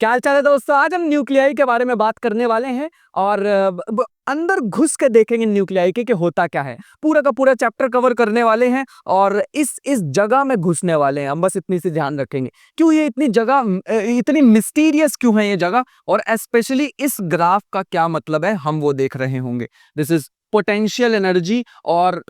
क्या हाल चाल है दोस्तों। आज हम न्यूक्लियाई के बारे में बात करने वाले हैं और अंदर घुस के देखेंगे न्यूक्लियाई के कि होता क्या है। पूरा का पूरा चैप्टर कवर करने वाले हैं और इस जगह में घुसने वाले हैं। हम बस इतनी सी ध्यान रखेंगे क्यों ये इतनी जगह इतनी मिस्टीरियस क्यों है ये जगह, और स्पेशली इस ग्राफ का क्या मतलब है हम वो देख रहे होंगे। दिस इज पोटेंशियल एनर्जी और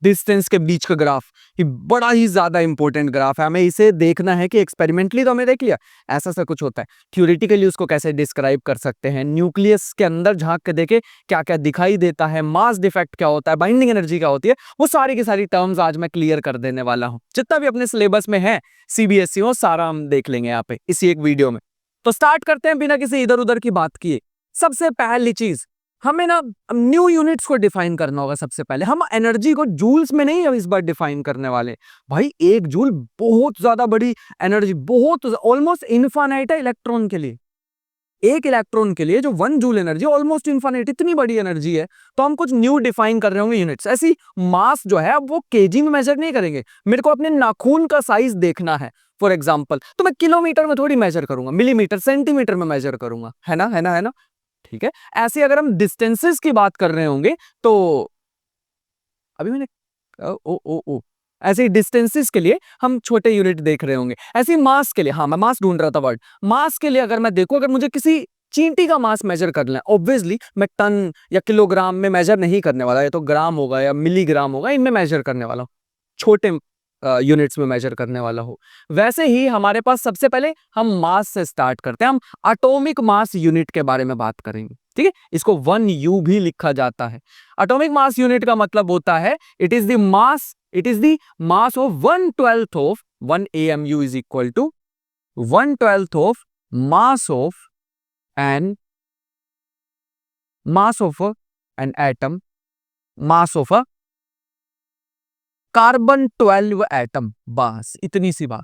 डिस्टेंस के बीच का ग्राफ। ये बड़ा ही ज्यादा इंपॉर्टेंट ग्राफ है। हमें इसे देखना है कि एक्सपेरिमेंटली तो हमें देख लिया ऐसा सा कुछ होता है, थ्योरेटिकली उसको कैसे डिस्क्राइब कर सकते हैं, न्यूक्लियस के अंदर झांक के देखे क्या क्या दिखाई देता है, मास डिफेक्ट क्या होता है, बाइंडिंग एनर्जी क्या होती है, वो सारी की सारी टर्म्स आज मैं क्लियर कर देने वाला हूं। जितना भी अपने सिलेबस में है सीबीएसई हो सारा हम देख लेंगे यहाँ पे इसी एक वीडियो में। तो स्टार्ट करते हैं बिना किसी इधर उधर की बात किए। सबसे पहली चीज हमें ना न्यू यूनिट्स को डिफाइन करना होगा। सबसे पहले हम एनर्जी को जूल्स में नहीं अब इस बार डिफाइन करने वाले। भाई एक जूल बहुत ज्यादा बड़ी एनर्जी, बहुत ऑलमोस्ट इनफाइनाइट है इलेक्ट्रॉन के लिए। एक इलेक्ट्रॉन के लिए जो 1 जूल एनर्जी ऑलमोस्ट इनफाइनाइट, इतनी बड़ी एनर्जी है। तो हम कुछ न्यू डिफाइन कर रहे होंगे यूनिट्स। ऐसी मास जो है अब वो केजी में मेजर नहीं करेंगे। मेरे को अपने नाखून का साइज देखना है फॉर एग्जाम्पल, तो मैं किलोमीटर में थोड़ी मेजर करूंगा, मिलीमीटर सेंटीमीटर में मेजर करूंगा, है ना, है ना, है ना। ठीक है। ऐसे अगर हम डिस्टेंसेस की बात कर रहे होंगे तो अभी मैंने ओ ओ ओ ओ ऐसे डिस्टेंसेस के लिए हम छोटे यूनिट देख रहे होंगे। ऐसे मास के लिए, हाँ मैं मास ढूंढ रहा था वर्ड, मास के लिए अगर मैं देखूं, अगर मुझे किसी चींटी का मास मेजर करना है, ऑब्वियसली मैं टन या किलोग्राम में मेजर नहीं करने वाला, या तो ग्राम होगा या मिलीग्राम होगा, इनमें मेजर करने वाला हूं, छोटे यूनिट्स में मेजर करने वाला हो। वैसे ही हमारे पास सबसे पहले हम मास से स्टार्ट करते हैं। हम एटॉमिक मास यूनिट के बारे में बात करेंगे। ठीक है, इसको 1U भी लिखा जाता है। एटॉमिक मास यूनिट का मतलब होता है it is the mass of 1/12 of 1 AMU is equal to 1/12 of an mass of an atom, mass of a carbon 12 atom. बस इतनी सी बात।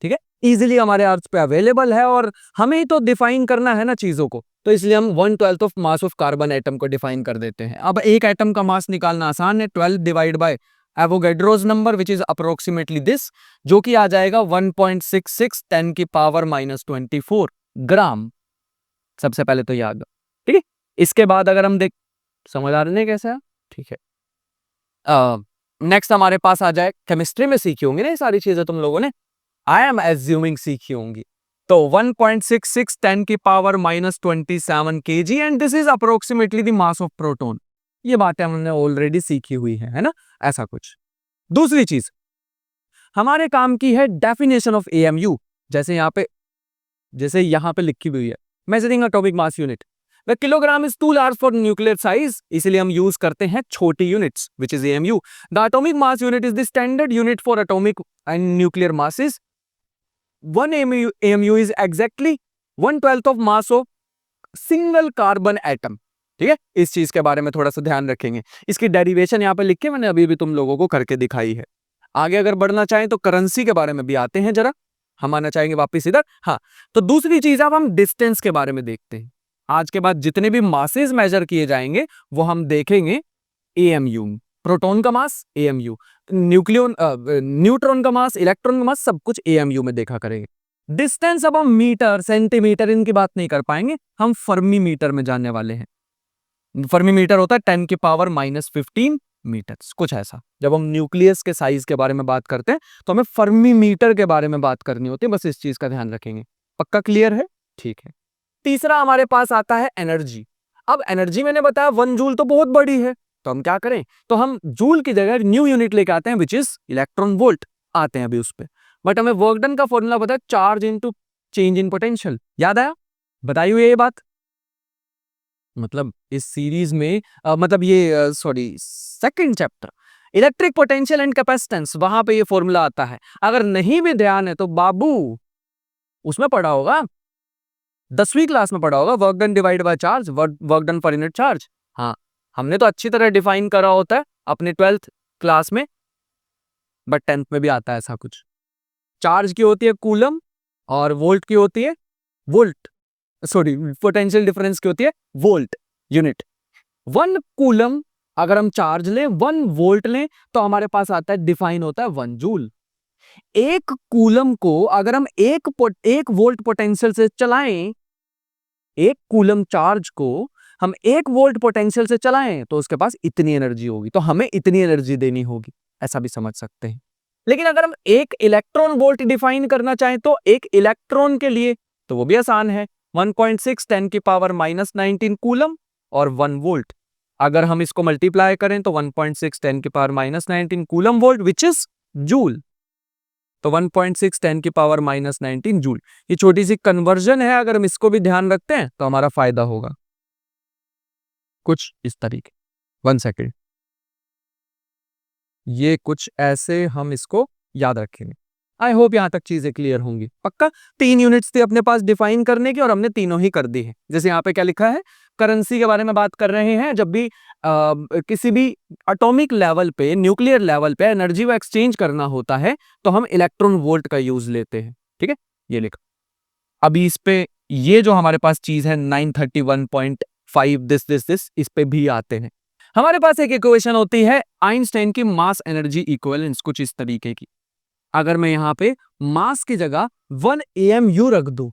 ठीक है, इजीली हमारे अर्थ पे अवेलेबल है और हमें ही तो डिफाइन करना है ना चीजों को, तो इसलिए हम 1/12 of mass of carbon atom को डिफाइन कर देते हैं। अब एक एटम का मास निकालना आसान है, 12 divide by Avogadro's number which is approximately this, जो कि आ जाएगा 1.66 10 की पावर -24 ग्राम। सबसे पहले तो याद, ठीक है। इसके बाद अगर हम देख, समझ आ रहे हैं कैसे है? ठीक है। नेक्स्ट हमारे पास आ जाए, केमिस्ट्री में सीखी होंगी ना ये सारी चीजें तुम लोगों ने, आई एम एज्यूमिंग सीखी होंगी। तो 1.66 10 की power -27 kg and this is approximately the mass of proton. ये बातें हमने ऑलरेडी सीखी हुई है ना, ऐसा कुछ। दूसरी चीज हमारे काम की है डेफिनेशन ऑफ एएमयू। जैसे यहां पे लिखी हुई है, measuring atomic mass unit. The kilogram is too large for nuclear size, इसलिए हम यूज करते हैं छोटी units which is AMU. The atomic mass unit is the standard unit for atomic and nuclear masses. 1 AMU is exactly 1/12 of mass of single carbon atom। ठीक है, इस चीज के बारे में थोड़ा सा ध्यान रखेंगे। इसकी डेरिवेशन यहाँ पे लिख के मैंने अभी भी तुम लोगों को करके दिखाई है। आगे अगर बढ़ना चाहें तो करेंसी के बारे में भी आते हैं, जरा हम आना चाहेंगे वापस इधर। हाँ, तो दूसरी चीज अब हम डिस्टेंस के बारे में देखते हैं। आज के बाद जितने भी मासेस मेजर किए जाएंगे वो हम देखेंगे एएमयू। प्रोटॉन का मास एएमयू, न्यूट्रॉन का मास, इलेक्ट्रॉन का मास, सब कुछ एएमयू में देखा करेंगे। डिस्टेंस अब हम मीटर सेंटीमीटर इनकी बात नहीं कर पाएंगे, हम फर्मी मीटर में जानने वाले हैं। फर्मी मीटर होता है 10 की पावर -15 मीटर, कुछ ऐसा। जब हम न्यूक्लियस के साइज के बारे में बात करते हैं तो हमें फर्मी मीटर के बारे में बात करनी होती है, बस इस चीज का ध्यान रखेंगे। पक्का क्लियर है? ठीक है। तीसरा हमारे पास आता है एनर्जी। अब एनर्जी मैंने बताया 1 जूल तो बहुत बड़ी है, तो हम क्या करें, तो हम जूल की जगह न्यू यूनिट लेके आते हैं विच इज इलेक्ट्रॉन वोल्ट। आते हैं अभी उस पर, बट हमें वर्क डन का फॉर्मूला पता है, charge into change in potential. याद आया? बताई हुई ये बात। मतलब इस सीरीज में मतलब ये sorry second chapter electric potential and capacitance, वहां पे ये फॉर्मूला आता है। अगर नहीं भी ध्यान है तो बाबू उसमें पढ़ा होगा, 10वीं क्लास में पढ़ा होगा, work done divide by charge, work done per unit charge. हाँ, हमने तो अच्छी तरह डिफाइन करा होता है अपने 12th क्लास में, बट 10th में भी आता है ऐसा कुछ। चार्ज की होती है कूलम और वोल्ट की होती है पोटेंशियल डिफरेंस की होती है वोल्ट यूनिट। 1 कूलम अगर हम चार्ज लें, 1 वोल्ट लें, तो हमारे पास आता है, डिफाइन होता है 1 जूल। एक कूलम को अगर हम एक वोल्ट पोटेंशियल से चलाएं, एक कूलम चार्ज को हम 1 वोल्ट पोटेंशियल से चलाएं तो उसके पास इतनी एनर्जी होगी, तो हमें इतनी एनर्जी देनी होगी, ऐसा भी समझ सकते हैं। लेकिन अगर हम एक इलेक्ट्रॉन वोल्ट डिफाइन करना चाहें तो एक इलेक्ट्रॉन के लिए तो वो भी आसान है, 1.6 10⁻⁻19 कूलम और 1 वोल्ट। अगर हम इसको मल्टीप्लाई करें तो 1.6 10⁻⁻19 coulomb volt which is joule, तो 1.6 10⁻⁻19 जूल। ये छोटी सी कन्वर्जन है, अगर हम इसको भी ध्यान रखते हैं तो हमारा फायदा होगा कुछ इस तरीके। 1 सेकेंड, ये कुछ ऐसे हम इसको याद रखेंगे। आई होप यहां तक चीजें क्लियर होंगी। पक्का 3 यूनिट्स थे अपने पास डिफाइन करने की और हमने तीनों ही कर दी है। जैसे यहाँ पे क्या लिखा है, करेंसी के बारे में बात कर रहे हैं, जब भी किसी भी एटॉमिक लेवल पे, न्यूक्लियर लेवल पे एनर्जी को एक्सचेंज करना होता है तो हम इलेक्ट्रॉन वोल्ट का यूज लेते हैं। ठीक है, ये लिखा। अभी इस पे ये जो हमारे पास चीज है 931.5 दिस इस पे भी आते हैं। हमारे पास एक इक्वेशन होती है आइंस्टाइन की मास एनर्जी इक्विवेलेंस, कुछ इस तरीके की। अगर मैं यहां पे मास की जगह 1 AMU रख दूं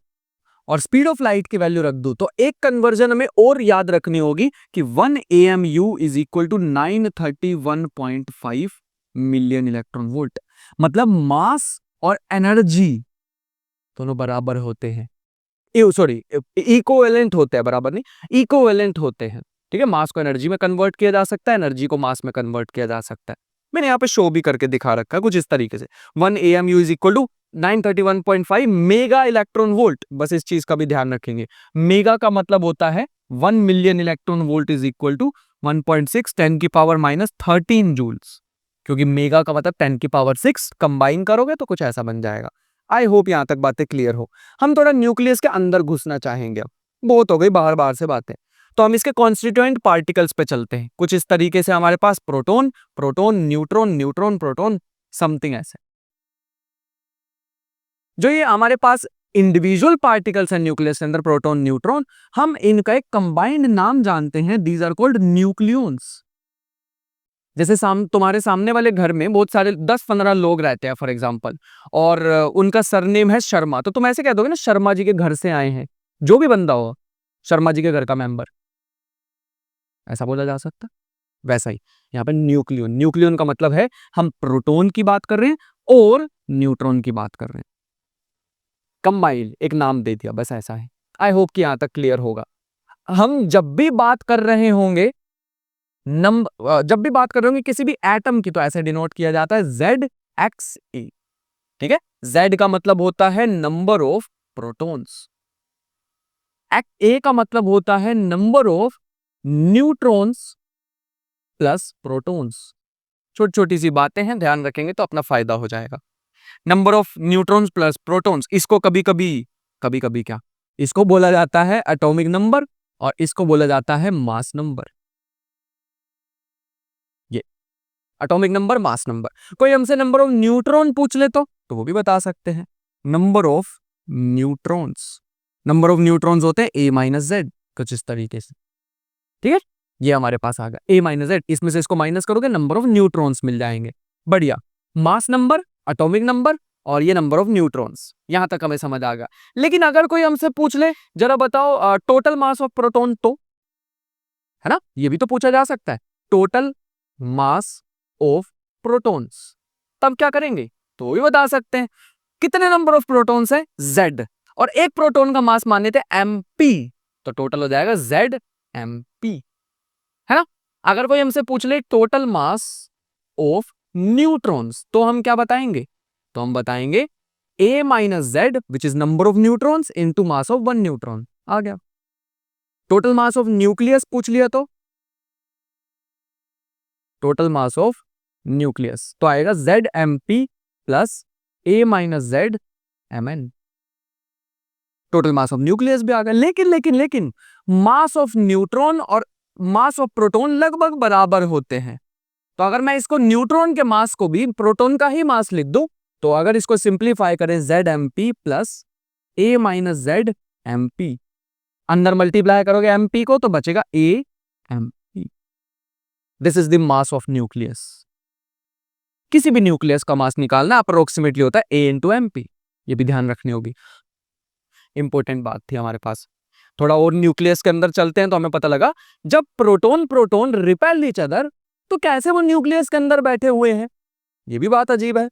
और स्पीड ऑफ लाइट की वैल्यू रख दूं तो एक कन्वर्जन हमें और याद रखनी होगी कि 1 AMU is equal to 931.5 million electron volt. मतलब मास और एनर्जी दोनों बराबर होते हैं, सॉरी इक्विवेलेंट होते हैं, बराबर नहीं, इक्विवेलेंट होते हैं। ठीक है, मास को एनर्जी में कन्वर्ट किया जा सकता है, एनर्जी को मास में कन्वर्ट किया जा सकता है। मैंने यहाँ पे शो भी करके दिखा रखा है कुछ इस तरीके से। 1 AMU is equal to 931.5 mega electron volt. बस इस चीज का भी ध्यान रखेंगे, मेगा का मतलब होता है 1 million electron volt is equal to 1.6 10⁻⁻13 joules, क्योंकि मेगा का मतलब 10⁻6 कंबाइन करोगे तो कुछ ऐसा बन जाएगा। आई होप यहां तक बातें क्लियर हो। हम थोड़ा न्यूक्लियस के अंदर घुसना चाहेंगे, अब बहुत हो गई बाहर बाहर से बातें, तो हम इसके कॉन्स्टिट्यूएंट पार्टिकल्स पे चलते हैं। कुछ इस तरीके से हमारे पास proton, proton, neutron, neutron, proton, something ऐसे। जो ये हमारे पास इंडिविजुअल पार्टिकल्स हैं न्यूक्लियस के अंदर, प्रोटॉन, न्यूट्रॉन, हम इनका एक कंबाइंड नाम जानते हैं, दीज आर कॉल्ड न्यूक्लियॉन्स। जैसे तुम्हारे सामने वाले घर में बहुत सारे 10-15 लोग रहते हैं फॉर एग्जांपल, और उनका सरनेम है शर्मा, तो तुम ऐसे कह दोगे ना शर्मा जी के घर से आए हैं, जो भी बंदा हो शर्मा जी के घर का मेंबर, ऐसा बोला जा सकता। वैसा ही यहाँ पे न्यूक्लियन, न्यूक्लियन का मतलब है हम प्रोटॉन की बात कर रहे हैं और न्यूट्रॉन की बात कर रहे हैं, कंबाइंड एक नाम दे दिया, बस ऐसा है। आई होप कि यहां तक क्लियर होगा। हम जब भी बात कर रहे होंगे जब भी बात कर रहे होंगे किसी भी एटम की, तो ऐसे डिनोट किया जाता है ZXE। ठीक है, Z का मतलब होता है नंबर ऑफ प्रोटॉन्स, ए का मतलब होता है number of neutrons plus protons. छोटी छोटी सी बातें हैं, ध्यान रखेंगे तो अपना फायदा हो जाएगा। Number of neutrons plus protons, इसको कभी कभी क्या, इसको बोला जाता है एटॉमिक नंबर और इसको बोला जाता है मास नंबर। ये एटॉमिक नंबर, मास नंबर। कोई हमसे नंबर ऑफ न्यूट्रॉन पूछ ले तो वो भी बता सकते हैं, number of neutrons. Number of neutrons होते हैं A-Z, कुछ इस तरीके से। ठीक है, ये हमारे पास आ गया A-Z, इसमें से इसको माइनस करोगे नंबर ऑफ न्यूट्रॉन्स मिल जाएंगे। बढ़िया, मास नंबर, एटॉमिक नंबर और ये नंबर ऑफ न्यूट्रॉन्स, यहां तक हमें समझ आ गया। लेकिन अगर कोई हमसे पूछ ले जरा बताओ टोटल मास ऑफ प्रोटॉन, तो है ना, ये भी तो पूछा जा सकता है, टोटल मास ऑफ प्रोटॉन्स, तब क्या करेंगे तो भी बता सकते हैं। कितने नंबर ऑफ प्रोटॉन्स है Z, और एक प्रोटॉन का मास मान लेते हैं MP, तो टोटल हो जाएगा ZMP, है ना। अगर कोई हमसे पूछ ले टोटल मास ऑफ न्यूट्रॉन्स, तो हम क्या बताएंगे, तो हम बताएंगे A-Z which is number of neutrons into mass of 1 neutron. आ गया। टोटल मास ऑफ न्यूक्लियस पूछ लिया तो टोटल मास ऑफ न्यूक्लियस तो आएगा ZMP plus A-Z Mn। Total mass of nucleus भी आ गया। लेकिन मास ऑफ न्यूट्रॉन और मास ऑफ प्रोटॉन लगभग बराबर होते हैं। तो अगर मैं इसको न्यूट्रॉन के मास को भी प्रोटॉन का ही मास लिख दूं, तो अगर इसको सिंप्लीफाई करें ZMP प्लस A-Z MP, अंदर मल्टीप्लाई करोगे MP को तो बचेगा AMP। This is the mass of nucleus. किसी भी न्यूक्लियस का मास निकालना अप्रोक्सीमेटली होता है A × MP। ये भी ध्यान रखनी होगी, इंपॉर्टेंट बात थी हमारे पास। थोड़ा और न्यूक्लियस के अंदर चलते हैं तो हमें पता लगा जब proton proton repel each other तो कैसे वो न्यूक्लियस के अंदर बैठे हुए हैं। ये भी बात अजीब है।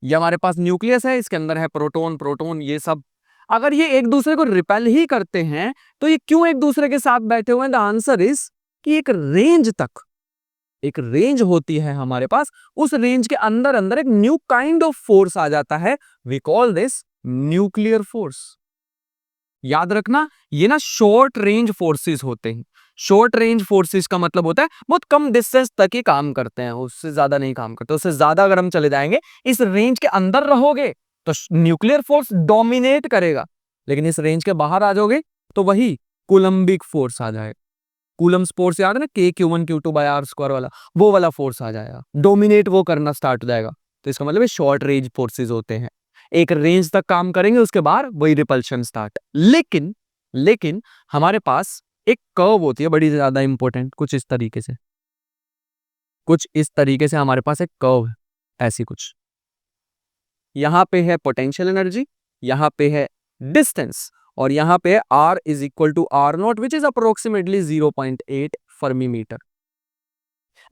ये हमारे पास न्यूक्लियस है, इसके अंदर है प्रोटॉन प्रोटॉन ये सब। अगर ये एक दूसरे को रिपेल ही करते हैं तो ये क्यों एक दूसरे के साथ बैठे हुए हैं? द आंसर इज कि एक रेंज तक, एक रेंज होती है हमारे पास, उस रेंज के अंदर अंदर एक न्यू काइंड ऑफ फोर्स आ जाता है। We call this nuclear force. याद रखना, ये ना शॉर्ट रेंज फोर्सेस होते हैं। शॉर्ट रेंज फोर्सेस का मतलब होता है बहुत कम डिस्टेंस तक ही काम करते हैं, उससे ज्यादा नहीं काम करते। उससे ज्यादा अगर हम चले जाएंगे, इस रेंज के अंदर रहोगे तो न्यूक्लियर फोर्स डोमिनेट करेगा, लेकिन इस रेंज के बाहर आ जाओगे तो वही कूलम्बिक फोर्स आ जाएगा। कूलम्स फोर्स याद है ना, K=Q1Q2/r² वाला, वो वाला फोर्स आ जाएगा, डोमिनेट वो करना स्टार्ट हो जाएगा। तो इसका मतलब शॉर्ट रेंज फोर्सेस होते हैं, एक रेंज तक काम करेंगे, उसके बाद वही रिपल्शन स्टार्ट। लेकिन हमारे पास एक कर्व होती है बड़ी ज्यादा इंपॉर्टेंट, कुछ इस तरीके से हमारे पास एक कर्व है, ऐसी कुछ। यहां पे है पोटेंशियल एनर्जी, यहां पे है डिस्टेंस, और यहां पे R = R0 which is approximately 0.8 fermi metre.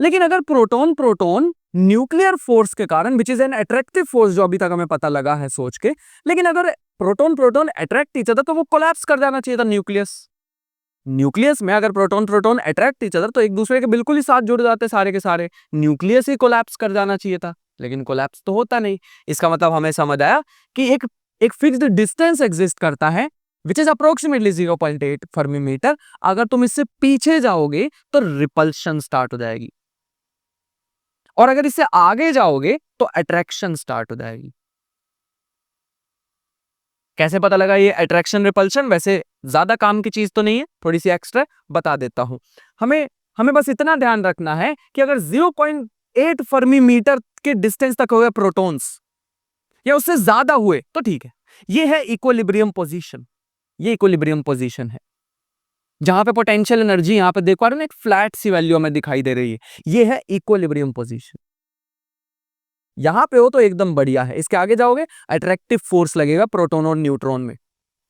लेकिन अगर प्रोटॉन प्रोटॉन न्यूक्लियर फोर्स के कारण, which is an attractive force, जो अभी तक हमें पता लगा है सोच के, लेकिन अगर proton proton attract each other तो वो कोलैप्स कर जाना चाहिए था न्यूक्लियस में। अगर proton proton attract each other तो एक दूसरे के बिल्कुल ही साथ जुड़ जाते सारे के सारे, न्यूक्लियस ही कोलैप्स कर जाना चाहिए था, लेकिन कोलैप्स तो होता नहीं। इसका मतलब हमें समझ आया कि एक फिक्स्ड डिस्टेंस एग्जिस्ट करता है which is approximately 0.8 fermi metre. अगर तुम इससे पीछे जाओगे तो रिपल्शन स्टार्ट हो जाएगी, और अगर इससे आगे जाओगे तो अट्रैक्शन स्टार्ट हो जाएगी। कैसे पता लगा ये अट्रैक्शन रिपल्शन? वैसे ज्यादा काम की चीज तो नहीं है, थोड़ी सी एक्स्ट्रा बता देता हूं। हमें बस इतना ध्यान रखना है कि अगर 0.8 फर्मी मीटर के डिस्टेंस तक हो गए प्रोटॉन्स, या उससे ज्यादा हुए तो ठीक है। ये है इक्विलिब्रियम पोजीशन, ये इक्विलिब्रियम पोजीशन है जहां पे पोटेंशियल एनर्जी, यहां पे देख पा रहे हो ना, एक फ्लैट सी वैल्यू में दिखाई दे रही है, ये है इक्विलिब्रियम पोजीशन। यहां पे हो तो एकदम बढ़िया है। इसके आगे जाओगे अट्रैक्टिव फोर्स लगेगा प्रोटॉन और न्यूट्रॉन में,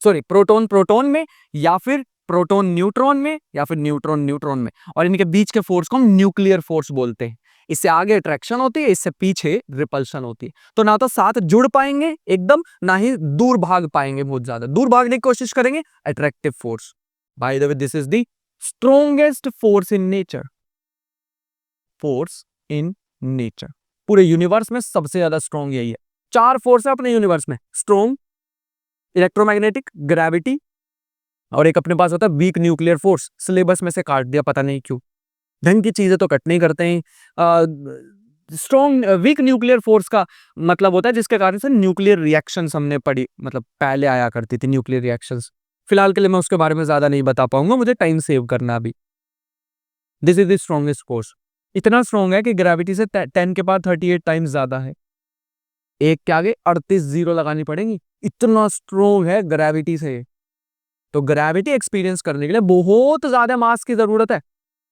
सॉरी प्रोटॉन प्रोटॉन में, या फिर प्रोटॉन न्यूट्रॉन में, या फिर न्यूट्रॉन न्यूट्रॉन में, और इनके बीच के फोर्स को हम न्यूक्लियर फोर्स बोलते हैं। इससे आगे अट्रैक्शन होती है, इससे पीछे रिपल्शन होती है। तो ना तो साथ जुड़ पाएंगे एकदम, ना ही दूर भाग पाएंगे, बहुत ज्यादा दूर भागने की कोशिश करेंगे। Attractive force, by the way, this is the strongest force in nature. Force in nature, पूरे यूनिवर्स में सबसे ज्यादा स्ट्रॉन्ग यही है। 4 फोर्स है अपने यूनिवर्स में, स्ट्रॉन्ग, इलेक्ट्रोमैग्नेटिक, ग्रेविटी, और एक अपने पास होता है वीक न्यूक्लियर फोर्स। सिलेबस में से काट दिया, पता नहीं क्यों, ढंग की चीजें तो कट नहीं करते हैं। स्ट्रॉन्ग वीक न्यूक्लियर फोर्स का मतलब होता है जिसके कारण से न्यूक्लियर रिएक्शंस हमने पढ़ी, मतलब पहले आया करती थी न्यूक्लियर रिएक्शंस। फिलहाल के लिए मैं उसके बारे में ज्यादा नहीं बता पाऊंगा, मुझे टाइम सेव करना अभी। This is the strongest force, इतना स्ट्रॉन्ग है कि ग्रेविटी से 10 के पावर 38 टाइम्स ज्यादा है। एक के आगे 38 जीरो लगानी पड़ेगी, इतना स्ट्रॉन्ग है ग्रेविटी से। तो ग्रेविटी एक्सपीरियंस करने के लिए बहुत ज्यादा मास की जरूरत है।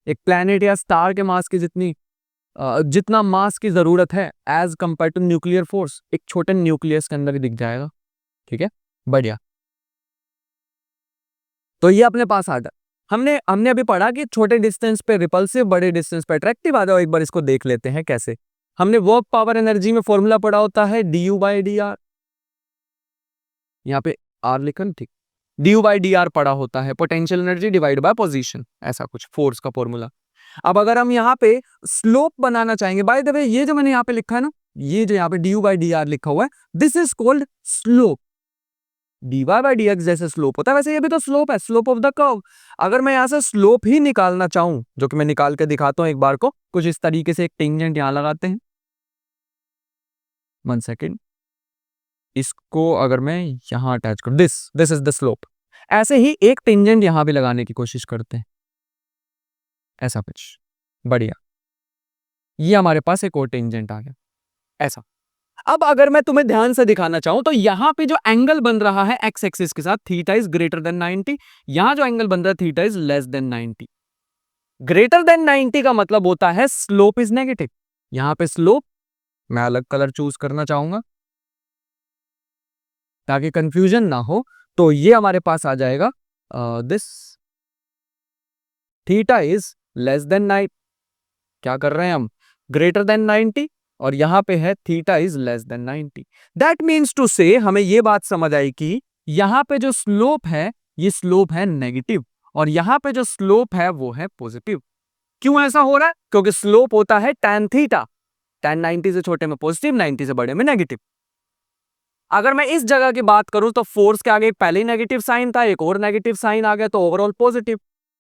एक प्लैनेट या स्टार के मास की जितना मास की जरूरत है as compare to nuclear force, एक छोटे न्यूक्लियस के अंदर ही दिख जाएगा। ठीक है, बढ़िया। तो ये अपने पास आ गया। हमने अभी पढ़ा कि छोटे डिस्टेंस पे रिपल्सिव, बड़े डिस्टेंस पे अट्रैक्टिव। आ जाओ एक बार इसको देख लेते हैं कैसे। हमने वर्क पावर एनर्जी में फॉर्मूला पढ़ा होता है du/dr, यहाँ पे r लिखन, ठीक, du/dr पढ़ा होता है potential energy divide by position, ऐसा कुछ फोर्स का फॉर्मूला। अब अगर हम यहाँ पे स्लोप बनाना चाहेंगे, बाय द वे ये जो मैंने यहाँ पे लिखा है ना, ये जो यहाँ पे du/dr लिखा हुआ है, this is called slope. dy/dx जैसे स्लोप होता है वैसे ये भी तो स्लोप है, स्लोप ऑफ द कर्व। अगर मैं यहाँ से स्लोप ही निकालना चाहूं, जो कि मैं निकाल के दिखाता हूं एक बार को, कुछ इस तरीके से एक टेंजेंट यहां लगाते हैं, 1 सेकेंड। इसको अगर मैं यहां अटैच करूं, दिस इज द स्लोप। ऐसे ही एक टेंजेंट यहां भी लगाने की कोशिश करते हैं, ऐसा कुछ, बढ़िया। ये हमारे पास एक और टेंजेंट आ गया, ऐसा। अब अगर मैं तुम्हें ध्यान से दिखाना चाहूं तो यहां पे जो एंगल बन रहा है एक्स एक्सिस के साथ, थीटा इज ग्रेटर देन 90, यहां जो एंगल बन रहा है theta is less than 90। Greater than 90 का मतलब होता है स्लोप इज नेगेटिव। यहां पे स्लोप मैं अलग कलर चूज करना चाहूंगा ताकि कंफ्यूजन ना हो। तो ये हमारे पास आ जाएगा this theta is less then 9, क्या कर रहे हैं हम, ग्रेटर देन 90, और यहां पे है theta is less than 90। That means to say हमें ये बात समझ आई कि यहां पे जो स्लोप है ये स्लोप है नेगेटिव, और यहां पे जो स्लोप है वो है पॉजिटिव। क्यों ऐसा हो रहा है? क्योंकि स्लोप होता है tan थीटा, tan 90 से छोटे में पॉजिटिव, 90 से बड़े में नेगेटिव। अगर मैं इस जगह की बात करूं तो फोर्स के आगे पहले ही नेगेटिव साइन था, एक और नेगेटिव साइन आ गया, तो ओवरऑल पॉजिटिव।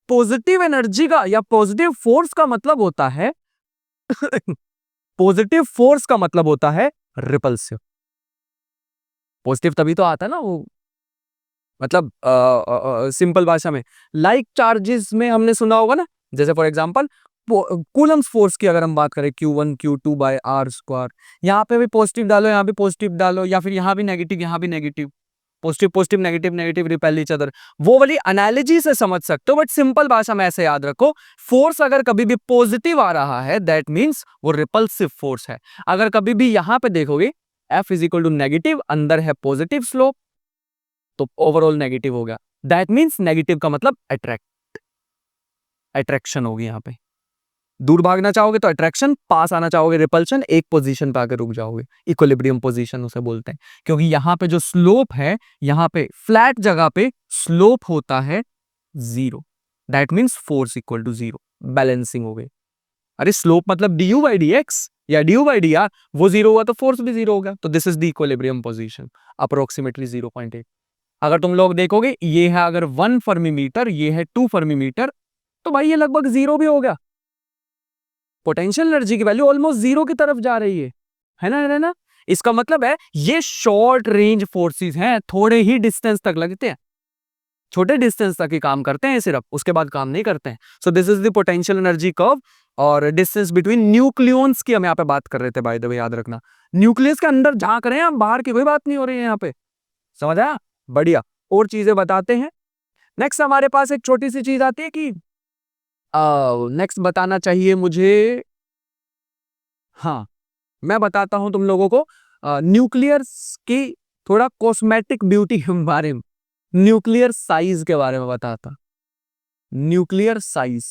पॉजिटिव एनर्जी का या पॉजिटिव फोर्स का मतलब होता है पॉजिटिव फोर्स का मतलब होता है रिपल्सिव। पॉजिटिव तभी तो आता है ना वो, मतलब सिंपल भाषा में लाइक चार्जेस में हमने सुना होगा ना, जैसे फॉर एग्जांपल कूलम्स फोर्स की अगर हम बात करें Q1 Q2 bye are square, यहाँ पे भी पॉजिटिव डालो, यहाँ भी पॉजिटिव डालो, या फिर यहाँ भी नेगेटिव, यहाँ भी negative, positive positive negative negative repel each other, वो वाली एनालॉजी से समझ सकते हो। बट सिंपल भाषा में ऐसे याद रखो, फोर्स अगर कभी भी पॉजिटिव आ रहा है दैट मींस वो रिपल्सिव फोर्स है। अगर कभी भी यहां पे देखोगे F is equal to negative, अंदर है पॉजिटिव स्लोप, तो ओवरऑल नेगेटिव हो गया। दैट मींस नेगेटिव का मतलब अट्रैक्शन होगी। यहां पे दूर भागना चाहोगे तो अट्रैक्शन, पास आना चाहोगे रिपल्शन, एक पोजीशन पे आकर रुक जाओगे, इक्विलिब्रियम पोजीशन उसे बोलते हैं। क्योंकि यहां पे जो स्लोप है, यहां पे फ्लैट जगह पे स्लोप होता है 0, that means force equal to 0, balancing हो गई। अरे स्लोप मतलब du बाई dx या du बाई dr, वो 0 हुआ तो फोर्स भी 0 हो गया, तो this is the equilibrium position, approximately 0.8। अगर तुम लोग देखोगे ये है अगर 1 फर्मी मीटर, ये है 2 फर्मी मीटर, तो भाई ये लगभग 0 भी हो गया। पोटेंशियल एनर्जी की वैल्यू ऑलमोस्ट 0 की तरफ जा रही है ना, है ना। इसका मतलब है ये शॉर्ट रेंज फोर्सेस हैं, थोड़े ही डिस्टेंस तक लगते हैं, छोटे डिस्टेंस तक ही काम करते हैं सिर्फ, उसके बाद काम नहीं करते हैं। So this is the potential energy curve, और डिस्टेंस बिटवीन न्यूक्लियॉन्स की हम यहाँ पे बात कर रहे थे, बाय द वे याद रखना। न्यूक्लियस के अंदर झांक रहे हैं हम, बाहर की कोई बात नहीं हो रही है यहाँ पे, समझ आया? बढ़िया। और चीजें बताते हैं। नेक्स्ट हमारे पास एक छोटी सी चीज आती है कि नेक्स्ट बताना चाहिए मुझे, हाँ मैं बताता हूं तुम लोगों को न्यूक्लियर की थोड़ा कॉस्मेटिक ब्यूटी के बारे में, न्यूक्लियर साइज के बारे में बताता। न्यूक्लियर साइज,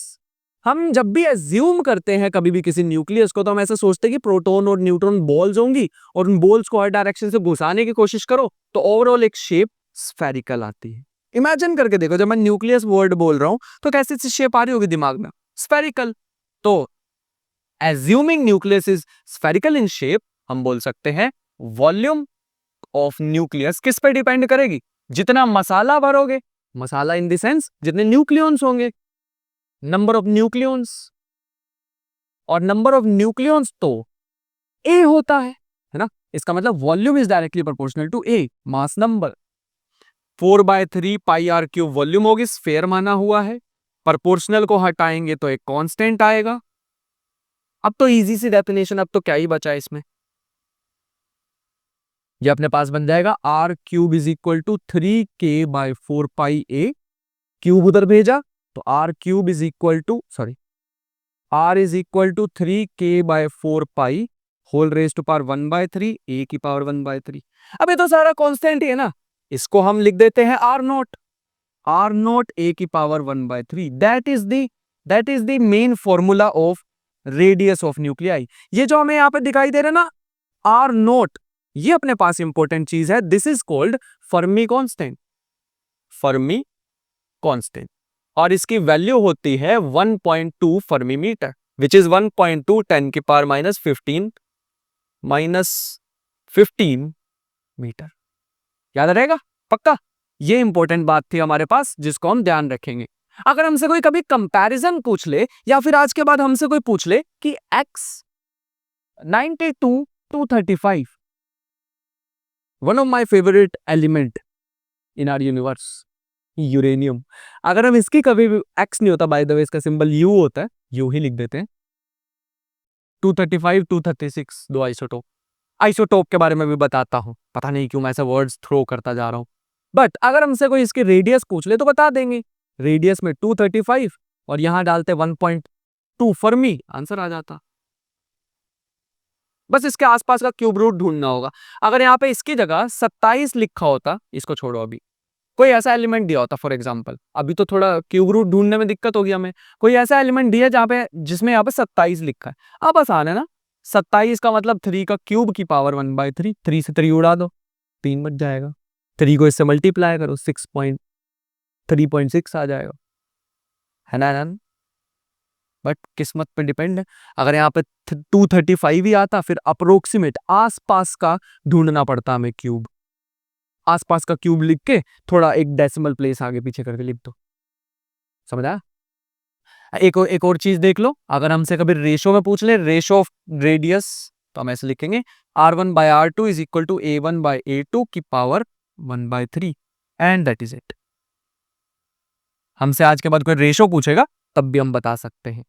हम जब भी एज्यूम करते हैं कभी भी किसी न्यूक्लियस को, तो हम ऐसे सोचते हैं कि प्रोटॉन और न्यूट्रॉन बॉल्स होंगी, और उन बॉल्स को हर डायरेक्शन से घुसाने की कोशिश करो तो ओवरऑल एक शेप स्फेरिकल आती है। इमेजिन करके देखो, जब मैं न्यूक्लियस वर्ड बोल रहा हूं तो कैसी सी शेप आ रही होगी दिमाग में, स्फेरिकल। तो assuming nucleus is spherical in shape, हम बोल सकते हैं वॉल्यूम ऑफ न्यूक्लियस किस पे डिपेंड करेगी, जितना मसाला भरोगे, मसाला इन द सेंस जितने न्यूक्लियॉन्स होंगे, नंबर ऑफ न्यूक्लियॉन्स, और नंबर ऑफ न्यूक्लियॉन्स तो ए होता है ना। इसका मतलब volume is directly proportional to A, mass number. 4/3 pi R cube volume होगी, स्फेयर माना हुआ है, प्रोपोर्शनल को हटाएंगे तो एक कांस्टेंट आएगा। अब तो इजी सी डेफिनेशन, अब तो क्या ही बचा है इसमें, ये अपने पास बन जाएगा R cube is equal to 3k/4 A, cube उधर भेजा तो R cube is equal to R is equal to 3k/4 whole raise to power 1/3 A की पावर 1/3। अब ये तो सारा कांस्टेंट ही है ना, इसको हम लिख देते हैं आर नॉट ए की power 1/3, that is the main formula of radius of nuclei. ये जो हमें यहाँ पे दिखाई दे रहा है ना आर नॉट, ये अपने पास इंपॉर्टेंट चीज है, this is called Fermi constant, और इसकी वैल्यू होती है 1.2 फर्मी मीटर, विच इज 1.2 10 की पावर -15 मीटर। याद रहेगा पक्का? ये इंपॉर्टेंट बात थी हमारे पास जिसको हम ध्यान रखेंगे। अगर हमसे कोई कभी कंपैरिजन पूछ ले, या फिर आज के बाद हमसे कोई पूछ ले कि x 92 to 35, one of my favourite element in our universe, uranium, अगर हम इसकी कभी भी x नहीं होता, बाय द वे इसका सिंबल U होता है, U ही लिख देते हैं। 235 236 दो आइसोटोप के बारे में भी बताता हूं, पता नहीं क्यों मैं ऐसे वर्ड्स थ्रो करता जा रहा हूं, बट अगर हमसे कोई इसकी रेडियस पूछ ले तो बता देंगे, रेडियस में 235 और यहां डालते 1.2 फर्मी, आंसर आ जाता। बस इसके आसपास का क्यूब रूट ढूंढना होगा। अगर यहाँ पे इसकी जगह 27 लिखा होता, इसको छोड़ो, अभी कोई ऐसा एलिमेंट दिया होता, फॉर एग्जांपल, अभी तो थोड़ा क्यूब रूट ढूंढने में दिक्कत होगी हमें, कोई ऐसा एलिमेंट दिया जहाँ पे जिसमें यहाँ पे 27 लिखा है। अब आसान है ना, 27 का मतलब 3 का क्यूब की पावर 1/3, 3 से 3 उड़ा दो, 3 बच जाएगा, 3 को इससे मल्टीप्लाई करो, 6.3.6 आ जाएगा, है ना। बट किस्मत पे डिपेंड है, अगर यहाँ पे 235 ही आता फिर अप्रोक्सीमेट आसपास का ढूंढना पड़ता हमें क्यूब, आसपास का क्यूब लिख के थोड़ा एक डेसिमल प्लेस आगे पीछे करके लिख दो, समझ आया। एक और चीज देख लो, अगर हमसे कभी रेशो में पूछ ले, रेशो ऑफ रेडियस, तो हम ऐसे लिखेंगे R1/R2 is equal to A1/A2 की power 1/3 and that is it. हमसे आज के बाद कोई रेशो पूछेगा तब भी हम बता सकते हैं।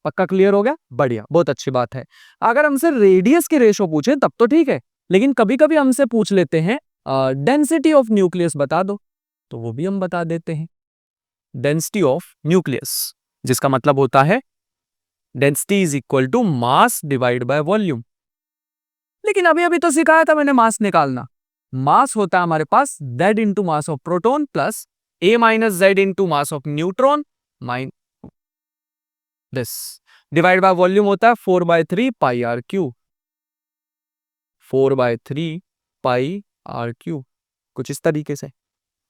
पक्का क्लियर हो गया? बढ़िया, बहुत अच्छी बात है। अगर हमसे रेडियस के रेशो पूछे तब तो ठीक है, लेकिन कभी कभी हमसे पूछ लेते हैं डेंसिटी ऑफ न्यूक्लियस बता दो, तो वो भी हम बता देते हैं। डेंसिटी ऑफ न्यूक्लियस, जिसका मतलब होता है density is equal to mass divide by volume. लेकिन अभी अभी तो सिखाया था मैंने मास निकालना। मास होता है हमारे पास Z into mass of proton plus A minus Z into mass of neutron mine this divide by volume होता है 4/3 pi r cube, 4/3 pi r cube, कुछ इस तरीके से,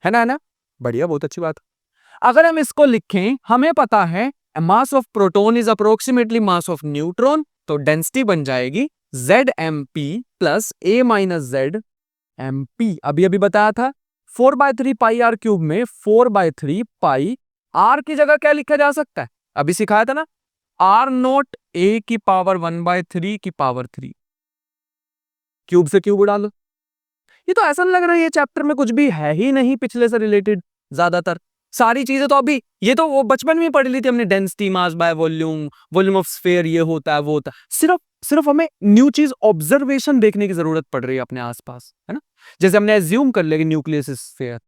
है ना। बढ़िया, बहुत अच्छी बात। अगर हम इसको लिखें, हमें पता है मास of proton is approximately mass of neutron, तो डेंसिटी बन जाएगी ZmP plus A minus ZmP। अभी अभी बताया था 4/3 पाई आर क्यूब में 4/3 पाई आर की जगह क्या लिखा जा सकता है, अभी सिखाया था ना, R0 A की पावर 1/3 की पावर 3, क्यूब से क्यूब उड़ा लो। ये तो ऐसा नहीं लग रहा है ये चैप्टर में कुछ भी है ही नहीं पिछले से रिलेटेड, ज्यादातर सारी चीजें तो अभी, ये तो वो बचपन में पढ़ ली थी हमने, density, mass by volume, volume of sphere, ये होता है वो होता है। सिर्फ हमें न्यू चीज ऑब्जर्वेशन देखने की जरूरत पड़ रही है अपने आसपास, है ना। जैसे हमने एज्यूम कर लिया कि nucleus is sphere,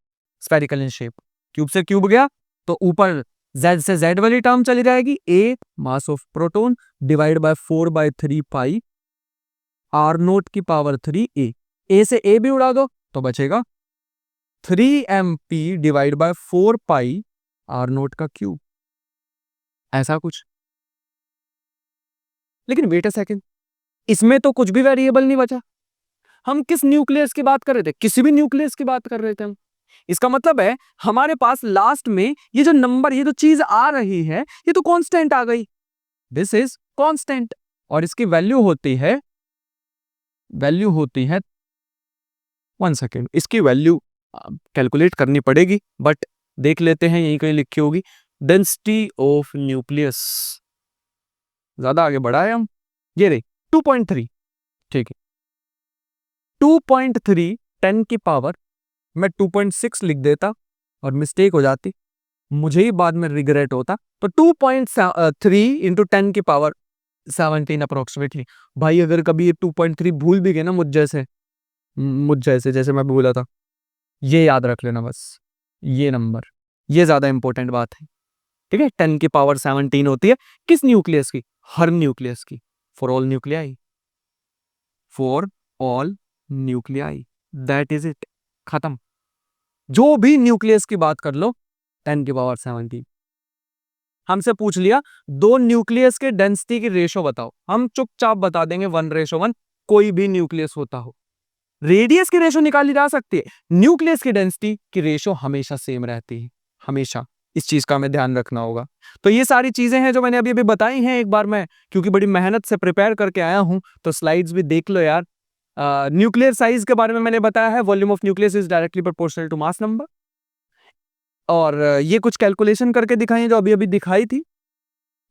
spherical in shape, cube से क्यूब गया तो ऊपर Z से Z वाली टर्म चली जाएगी, A mass of proton divide by 4/3 pi R0 की पावर 3 A से A भी उड़ा दो तो बचेगा 3mP divide by 4 pi R0 का क्यूब, ऐसा कुछ। लेकिन वेट अ सेकंड, इसमें तो कुछ भी वेरिएबल नहीं बचा। हम किस न्यूक्लियस की बात कर रहे थे? किसी भी न्यूक्लियस की बात कर रहे थे हम। इसका मतलब है हमारे पास लास्ट में ये जो नंबर, ये जो चीज आ रही है, ये तो कांस्टेंट आ गई, दिस इज कांस्टेंट, और इसकी वैल्यू होती है 1 सेकेंड, इसकी वैल्यू कैलकुलेट करनी पड़ेगी, बट देख लेते हैं, यही कहीं लिखी होगी, डेंसिटी ऑफ न्यूक्लियस। ज्यादा आगे बढ़ाए हम, ये रही 2.3, ठीक है, 2.3 10 की पावर, मैं 2.6 लिख देता और मिस्टेक हो जाती, मुझे ही बाद में रिग्रेट होता, तो 2.3 इंटू 10 की पावर 17 अप्रोक्सीमेटली। भाई अगर कभी ये 2.3 भूल भी गए ना, मुझ जैसे जैसे मैं बोला था, ये याद रख लेना बस, ये नंबर, ये ज्यादा इंपॉर्टेंट बात है, ठीक है। 10 की पावर 17 होती है किस न्यूक्लियस की? हर न्यूक्लियस की, for all nuclei, for all nuclei, that is it, खत्म। जो भी न्यूक्लियस की बात कर लो 10 की पावर 17। हमसे पूछ लिया दो न्यूक्लियस के डेंसिटी की रेशो बताओ, हम चुपचाप बता देंगे 1:1, कोई भी न्यूक्लियस होता हो। रेडियस की रेशो निकाली जा सकती है, न्यूक्लियस की डेंसिटी की रेशो हमेशा सेम रहती है, हमेशा। इस चीज का हमें ध्यान रखना होगा। तो ये सारी चीजें हैं जो मैंने अभी अभी बताई हैं, एक बार मैं क्योंकि बड़ी मेहनत से प्रिपेयर करके आया हूं, तो स्लाइड्स भी देख लो यार। न्यूक्लियर साइज के बारे में मैंने बताया है, volume of nucleus is directly proportional to mass number, और ये कुछ कैलकुलेशन करके दिखाई है जो अभी अभी दिखाई थी,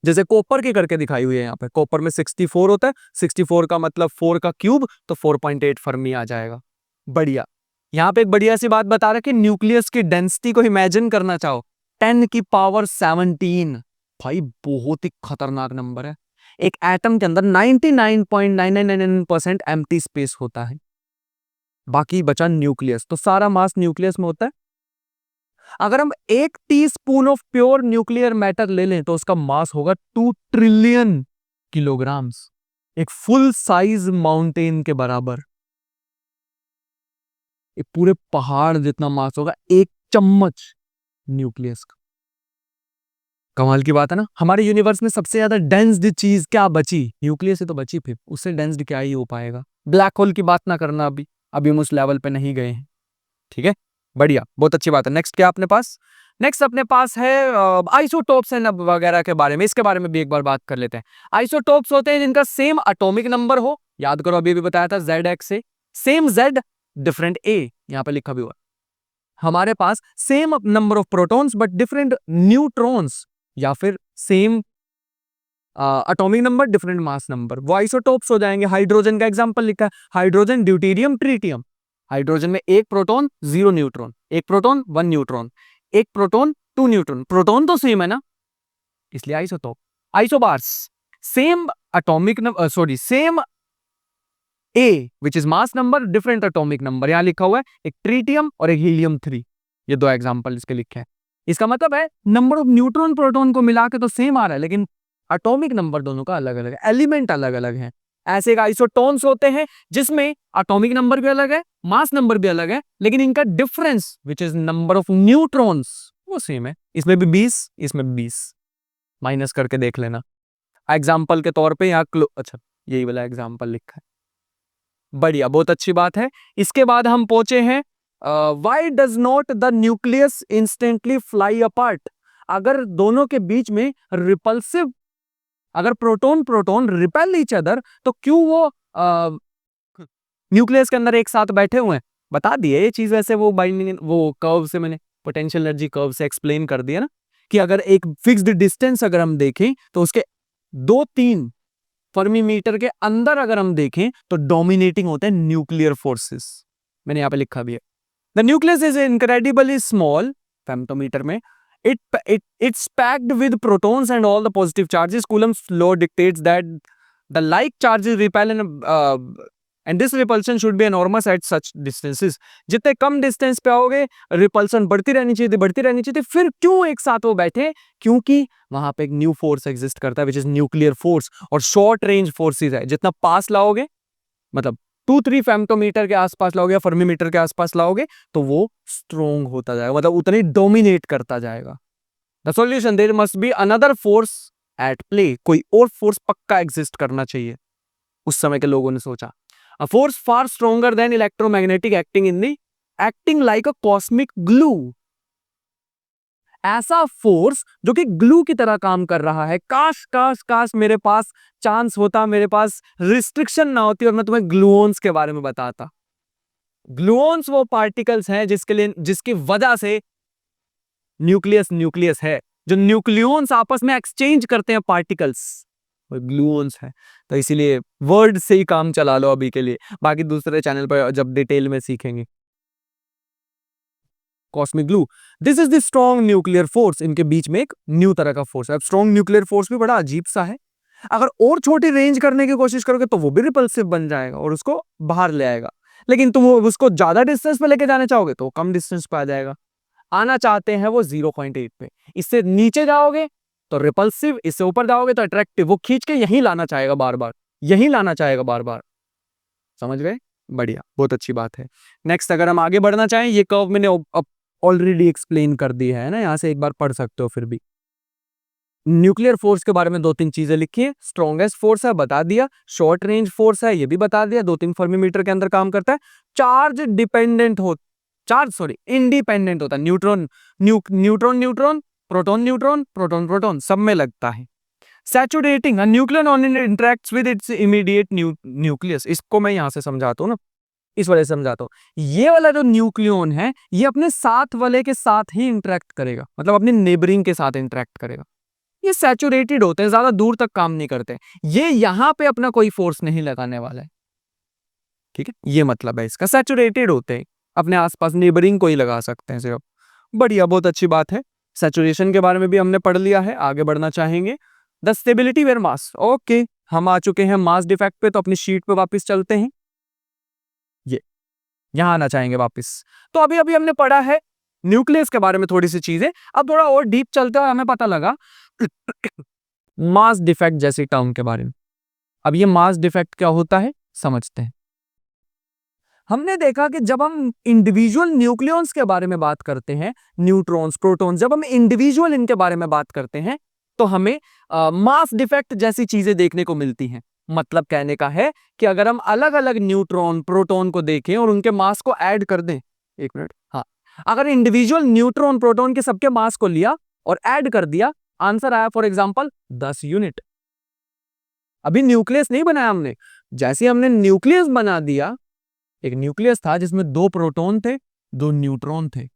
जैसे कॉपर की करके दिखाई हुई है। यहाँ पे कॉपर में 64 होता है, 64 का मतलब 4 का क्यूब, तो 4.8 फर्मी आ जाएगा। बढ़िया। यहाँ पे एक बढ़िया सी बात बता रहा है कि न्यूक्लियस की डेंसिटी को इमेजिन करना चाहो, 10 की पावर 17, भाई बहुत ही खतरनाक नंबर है। एक एटम के अंदर 99.9999% एम्प्टी स्पेस होता है, बाकी बचा न्यूक्लियस, तो सारा मास न्यूक्लियस में होता है। अगर हम 1 teaspoon of pure nuclear matter ले लें तो उसका मास होगा 2 ट्रिलियन किलोग्राम्स। एक फुल साइज माउंटेन के बराबर, एक पूरे पहाड़ जितना मास होगा एक चम्मच न्यूक्लियस का। कमाल की बात है ना। हमारे यूनिवर्स में सबसे ज्यादा डेंस्ड चीज क्या बची? न्यूक्लियस से तो बची, फिर उससे डेंस्ड क्या ही हो पाएगा। ब्लैक होल की बात ना करना, अभी हम उस लेवल पे नहीं गए हैं। ठीक है, बढ़िया, बहुत अच्छी बात है। नेक्स्ट क्या अपने पास? नेक्स्ट अपने पास है आइसोटोप्स एंड वगैरह के बारे में। इसके बारे में भी एक बार बात कर लेते हैं। आइसोटोप्स होते हैं जिनका सेम एटॉमिक नंबर हो। याद करो अभी भी बताया था ZX से, सेम Z डिफरेंट A, यहां पे लिखा भी हुआ। हमारे पास same number of protons but different neutrons, या फिर same atomic number different mass number, वो आइसोटोप्स हो जाएंगे। हाइड्रोजन का एग्जांपल लिखा है, हाइड्रोजन, ड्यूटेरियम, ट्रिटियम। हाइड्रोजन में एक प्रोटॉन 0 न्यूट्रॉन, एक प्रोटॉन 1 न्यूट्रॉन, एक प्रोटॉन 2 न्यूट्रॉन। प्रोटॉन तो सेम है ना, इसलिए isotope. Isobars, same atomic number, sorry same A which is mass number different atomic number. यहां लिखा हुआ है एक ट्रिटियम और एक हीलियम 3, ये दो एग्जांपल इसके लिखे हैं। इसका मतलब है नंबर ऑफ न्यूट्रॉन प्रोटॉन को मिला के तो सेम आ रहा है, लेकिन एटॉमिक नंबर दोनों का अलग अलग है, एलिमेंट अलग अलग है। ऐसे एक आइसोटोन्स होते हैं जिसमें एटॉमिक नंबर भी अलग है, मास नंबर भी अलग है, लेकिन इनका difference which is number of neutrons वो सेम है। इसमें भी 20, इसमें भी 20, माइनस करके देख लेना। एग्जाम्पल के तौर पे यहाँ अच्छा यही वाला एग्जाम्पल लिखा है। बढ़िया, बहुत अच्छी बात है। इसके बाद हम पहुंचे हैं why does not the nucleus instantly fly apart. अगर दोनों के बीच में रिपल्सिव, अगर proton proton repel each other, तो क्यों वो न्यूक्लियस के अंदर एक साथ बैठे हुए हैं? बता दिए ये चीज, वैसे वो बाइंडिंग वो कर्व से मैंने पोटेंशियल एनर्जी कर्व से एक्सप्लेन कर दिया ना, कि अगर एक फिक्स्ड डिस्टेंस अगर हम देखें तो उसके 2-3 फर्मी मीटर के अंदर अगर हम देखें तो डोमिनेटिंग होते हैं न्यूक्लियर फोर्सेस। मैंने यहां पे लिखा भी है, the nucleus is incredibly small, femtometre में, it's packed with protons and all the positive charges. Coulomb's law dictates that the like charges repel and this repulsion should be enormous at such distances. जितने कम distance पे आओगे repulsion बढ़ती रहनी चाहिए, बढ़ती रहनी चाहिए। फिर क्यों एक साथ वो बैठे? क्योंकि वहां पे एक न्यू फोर्स एग्जिस्ट करता है विच इज न्यूक्लियर फोर्स, और शॉर्ट रेंज फोर्सेज है। जितना पास लाओगे, मतलब 2-3 फेम्टोमीटर के आसपास लाओगे या फर्मीमीटर के आसपास लाओगे, तो वो स्ट्रोंग होता जाएगा, मतलब उतनी डोमिनेट करता जाएगा। The solution, there must be another force at play. कोई और फोर्स पक्का एग्जिस्ट करना चाहिए। उस समय के लोगों ने सोचा, a force far stronger then electromagnetic acting like a cosmic glue. ऐसा फोर्स जो कि ग्लू की तरह काम कर रहा है। काश काश काश मेरे पास चांस होता, मेरे पास रिस्ट्रिक्शन ना होती और मैं तुम्हें ग्लूओन्स के बारे में बताता। ग्लूओन्स वो पार्टिकल्स हैं जिसकी वजह से न्यूक्लियस है। जो न्यूक्लियॉन्स आपस में एक्सचेंज करते हैं पार्टिकल्स, वो ग्लूओन्स है। तो इसीलिए वर्ड से ही काम चला लो अभी के लिए, बाकी दूसरे चैनल पर जब डिटेल में सीखेंगे। Cosmic glue, this is the strong nuclear force. इनके बीच में एक न्यू तरह का फोर्स है। अब स्ट्रॉन्ग न्यूक्लियर फोर्स भी बड़ा अजीब सा है। अगर और छोटी रेंज करने की कोशिश करोगे तो वो भी रिपल्सिव बन जाएगा और उसको बाहर ले आएगा, लेकिन तुम उसको ज्यादा डिस्टेंस पे लेके जाने चाहोगे तो कम डिस्टेंस पे आ जाएगा। आना चाहते हैं वो 0.8 पे, इससे नीचे जाओगे तो रिपल्सिव, इससे ऊपर जाओगे तो अट्रैक्टिव। वो खींच के यहीं लाना चाहेगा बार बार, यहीं लाना चाहेगा बार बार। समझ गए? बढ़िया, बहुत अच्छी बात है। नेक्स्ट अगर हम आगे बढ़ना चाहें, ये कर्व मैंने ऑलरेडी एक्सप्लेन कर दी है ना, यहां से एक बार पढ़ सकते हो। फिर भी न्यूक्लियर फोर्स के बारे में 2-3 चीजें लिखी है। स्ट्रॉन्गेस्ट फोर्स है, बता दिया। शॉर्ट रेंज फोर्स है, ये भी बता दिया, 2-3 फर्मीमीटर के अंदर काम करता है। चार्ज इंडिपेंडेंट होता है। न्यूट्रॉन प्रोटॉन प्रोटॉन सब में लगता है। Saturating, nucleon interacts with its immediate nucleus. इसको मैं यहां से समझाता हूं ना, इस वजह से समझाता हूं। ये वाला जो न्यूक्लियन है, ये अपने साथ वाले के साथ ही इंटरेक्ट करेगा, मतलब अपने नेबरिंग के साथ इंटरेक्ट करेगा। ये सैचुरेटेड होते हैं, ज्यादा दूर तक काम नहीं करते। ये यहां पे अपना कोई फोर्स नहीं लगाने वाला है, ठीक है? ये मतलब है इसका, सैचुरेटेड होते हैं, अपने आसपास नेबरिंग को ही लगा सकते हैं सिर्फ। बढ़िया, बहुत अच्छी बात है। सैचुरेशन के बारे में भी हमने पढ़ लिया है। आगे बढ़ना चाहेंगे। The stability where mass, okay, हम आ चुके हैं मास डिफेक्ट पे, तो अपनी शीट पे वापस चलते हैं। ये यहां आना चाहेंगे वापस। तो अभी अभी हमने पढ़ा है न्यूक्लियस के बारे में थोड़ी सी चीजें। अब थोड़ा और डीप चलते हुए हमें पता लगा मास डिफेक्ट जैसी टर्म के बारे में। अब ये मास डिफेक्ट क्या होता है समझते हैं। हमने देखा कि जब हम इंडिविजुअल न्यूक्लियॉन्स के बारे में बात करते हैं, न्यूट्रॉन्स, प्रोटॉन्स, जब हम इंडिविजुअल इनके बारे में बात करते हैं तो हमें मास डिफेक्ट जैसी चीजें देखने को मिलती हैं। मतलब कहने का है कि अगर हम अलग अलग न्यूट्रॉन, प्रोटॉन को देखें और उनके मास को ऐड कर दें, एक मिनट, हाँ, अगर इंडिविजुअल न्यूट्रॉन, प्रोटॉन के सबके मास को लिया और ऐड कर दिया, आंसर आया फॉर एग्जांपल 10 यूनिट। अभी न्यूक्लियस नहीं बनाया हमने, जैसे हमने न्यूक्लियस बना दिया, एक न्यूक्लियस था जिसमें 2 प्रोटॉन थे, 2 न्यूट्रॉन थे।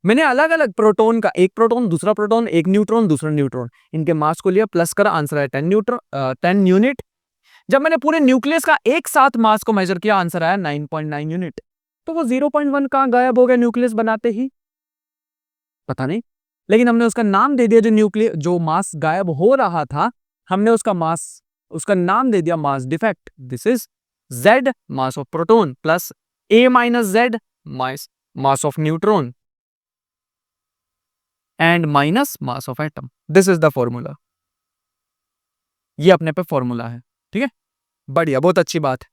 मैंने अलग अलग प्रोटॉन का, एक प्रोटॉन, दूसरा प्रोटॉन, एक न्यूट्रॉन, दूसरा न्यूट्रॉन, इनके मास को लिया, प्लस करा, आंसर आया 10 यूनिट। जब मैंने पूरे न्यूक्लियस का एक साथ मास को मेजर किया, आंसर आया 9.9 यूनिट। तो वो 0.1 कहां गायब हो गया न्यूक्लियस बनाते ही, पता नहीं, लेकिन हमने उसका नाम दे दिया, जो मास गायब हो रहा था, हमने उसका नाम दे दिया mass defect. This is Z, mass of proton, plus A minus Z, mass of neutron, and minus mass of atom. This is the formula. ये अपने पे फॉर्मूला है, ठीक है, बढ़िया, बहुत अच्छी बात है।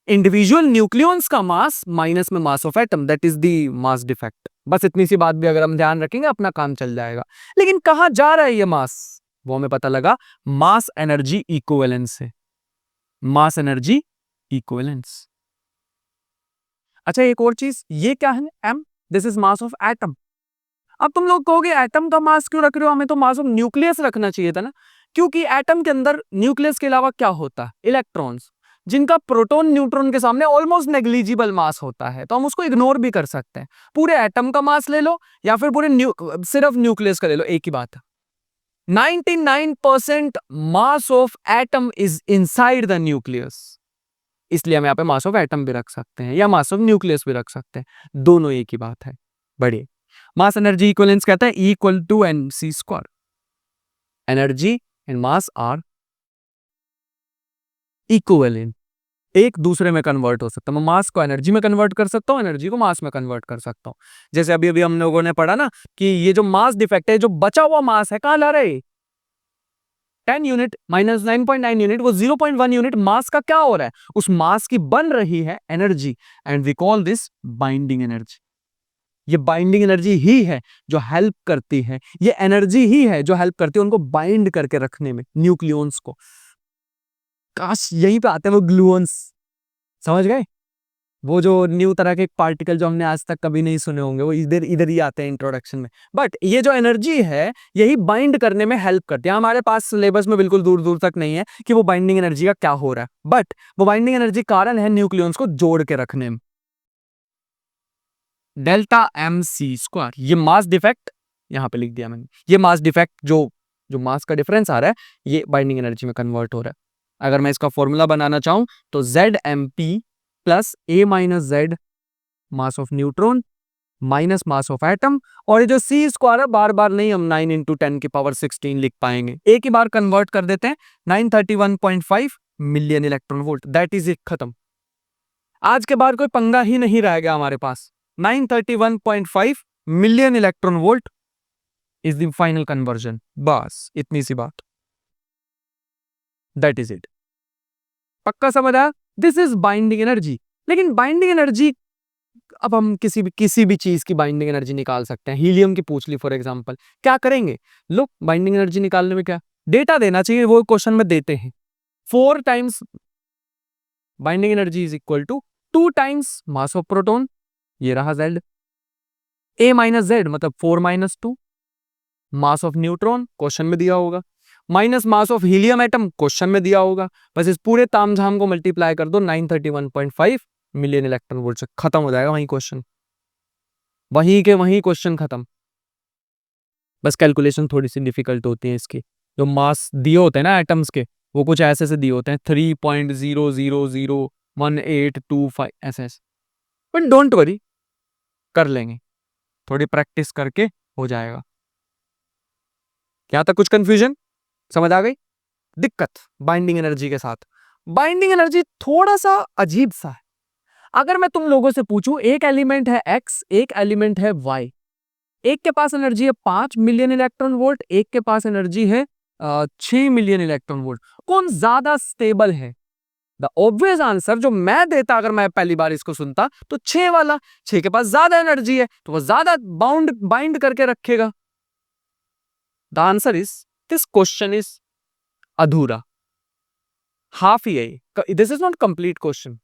इंडिविजुअल न्यूक्लियॉन्स का मास माइनस में मास of atom, that is the mass defect. बस इतनी सी बात भी अगर हम ध्यान रखेंगे, अपना काम चल जाएगा। लेकिन कहां जा रहा है ये मास, वो हमें पता लगा, मास एनर्जी इक्विवेलेंस से। Mass energy equivalence. अच्छा, एक और चीज, ये क्या है, m, this is mass of atom. अब तुम लोग कहोगे एटम का मास क्यों रख रहे हो, हमें तो मास ऑफ न्यूक्लियस रखना चाहिए था ना। क्योंकि एटम के अंदर न्यूक्लियस के अलावा क्या होता है, इलेक्ट्रॉन्स, जिनका प्रोटॉन न्यूट्रॉन के सामने ऑलमोस्ट नेग्लिजिबल मास होता है, तो हम उसको इग्नोर भी कर सकते हैं। पूरे एटम का मास ले लो या फिर सिर्फ न्यूक्लियस का ले लो, एक ही बात है। 99% मास of atom is inside the nucleus, इसलिए हम यहाँ पे मास ऑफ एटम भी रख सकते हैं या मास ऑफ न्यूक्लियस भी रख सकते हैं, दोनों एक ही बात है। बढ़िए, मास एनर्जी इक्विवेलेंस कहता है equal to mc square. Energy and mass are equivalent, एक दूसरे में कन्वर्ट हो सकता है। मैं मास को एनर्जी में कन्वर्ट कर सकता हूं, एनर्जी को मास में कन्वर्ट कर सकता हूं। जैसे अभी अभी हम लोगों ने पढ़ा ना कि ये जो मास डिफेक्ट है, जो बचा हुआ मास है, कहां ला रहे, 10 यूनिट माइनस 9.9 यूनिट, वो 0.1 यूनिट मास का क्या हो रहा है, उस मास की बन रही है energy, and we call this binding energy. ये बाइंडिंग एनर्जी ही है जो हेल्प करती है, ये एनर्जी ही है जो हेल्प करती है उनको बाइंड करके रखने में, न्यूक्लियॉन्स को। काश यहीं पे आते हैं वो ग्लूऑन्स, समझ गए, वो जो न्यू तरह के पार्टिकल जो हमने आज तक कभी नहीं सुने होंगे, वो इधर इधर ही आते हैं इंट्रोडक्शन में। बट ये जो एनर्जी है, यही बाइंड करने में हेल्प करती है। हमारे पास सिलेबस में बिल्कुल दूर दूर तक नहीं है कि वो बाइंडिंग एनर्जी का क्या हो रहा है, बट वो बाइंडिंग एनर्जी कारण है न्यूक्लियॉन्स को जोड़ के रखने में। डेल्टा mc स्क्वायर, ये मास डिफेक्ट यहां पे लिख दिया मैंने, ये मास डिफेक्ट जो जो मास का डिफरेंस आ रहा है, ये बाइंडिंग एनर्जी में कन्वर्ट हो रहा है। अगर मैं इसका फॉर्मूला बनाना चाहूं तो ZmP plus A minus Z, mass of neutron minus mass of atom, और ये जो C स्क्वायर है, बार बार नहीं, हम 9 इंटू 10 की पावर 16 लिख पाएंगे, एक ही बार कन्वर्ट कर देते हैं, 931.5 million electron volt, that is it, खत्म। आज के बाद कोई पंगा ही नहीं रहेगा हमारे पास। 931.5 million electron volt is the final conversion, बस इतनी सी बात, दैट इज इट। पक्का समझ आया, दिस इज बाइंडिंग एनर्जी। लेकिन बाइंडिंग एनर्जी, अब हम किसी भी चीज की बाइंडिंग एनर्जी निकाल सकते हैं। हीलियम की पूछ ली फॉर एग्जांपल, क्या करेंगे, लो बाइंडिंग एनर्जी निकालने में क्या डेटा देना चाहिए, वो क्वेश्चन में देते हैं। 4 times binding energy is equal to 2 times mass of proton, ये रहा Z, A माइनस Z मतलब 4 minus 2, mass of neutron question में दिया होगा, minus mass of helium atom question में दिया होगा। बस इस पूरे तामझाम को मल्टीप्लाई कर दो 931.5 मिलियन इलेक्ट्रॉन वोल्ट से, खत्म हो जाएगा वही क्वेश्चन, वही के वही क्वेश्चन खत्म। बस कैलकुलेशन थोड़ी सी डिफिकल्ट होती है इसकी, जो मास दिए होते हैं ना एटम्स के, वो कुछ ऐसे से दिए होते हैं 3.0001825 ऐसे ऐसे, बट डोंट वरी, कर लेंगे, थोड़ी प्रैक्टिस करके हो जाएगा। क्या था, कुछ कंफ्यूजन समझ आ गई? दिक्कत बाइंडिंग एनर्जी के साथ, बाइंडिंग एनर्जी थोड़ा सा अजीब सा है। अगर मैं तुम लोगों से पूछूं, एक एलिमेंट है X, एक एलिमेंट है Y, एक के पास एनर्जी है 5 मिलियन इलेक्ट्रॉन वोल्ट, एक के पास एनर्जी है 6 मिलियन इलेक्ट्रॉन वोल्ट। कौन ज्यादा स्टेबल है? द ऑब्वियस आंसर जो मैं देता अगर मैं पहली बार इसको सुनता तो 6 वाला। 6 के पास ज्यादा एनर्जी है तो वो ज्यादा बाइंड करके रखेगा। The answer is, this question is अधूरा, हाफ ही है, this is not complete question.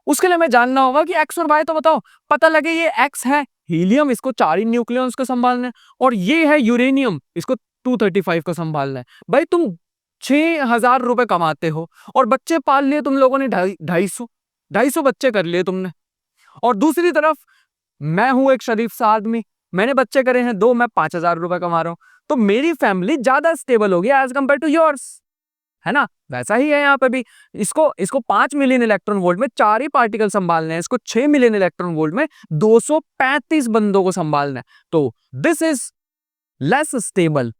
उसके लिए हमें जानना होगा कि एक्स और वाई तो बताओ। पता लगे ये एक्स है हीलियम, इसको 4 ही न्यूक्लियॉन्स को संभालना है, और ये है यूरेनियम, इसको 235 को संभालना है। भाई तुम 6,000 रुपए कमाते हो और बच्चे पाल लिए तुम लोगों ने 250 बच्चे कर लिए तुमने। और दूसरी तरफ मैं हूं एक शरीफ सा आदमी, मैंने बच्चे करे हैं 2, मैं 5,000 रुपए कमा रहा हूं, तो मेरी फैमिली ज्यादा स्टेबल होगी एज कंपेयर टू योर्स, है ना? वैसा ही है यहाँ पे भी। इसको 5 मिलियन इलेक्ट्रॉन वोल्ट में 4 ही पार्टिकल संभालने हैं, इसको 6 मिलियन इलेक्ट्रॉन वोल्ट में 235 बंदों को संभालना है, तो दिस इज लेस स्टेबल।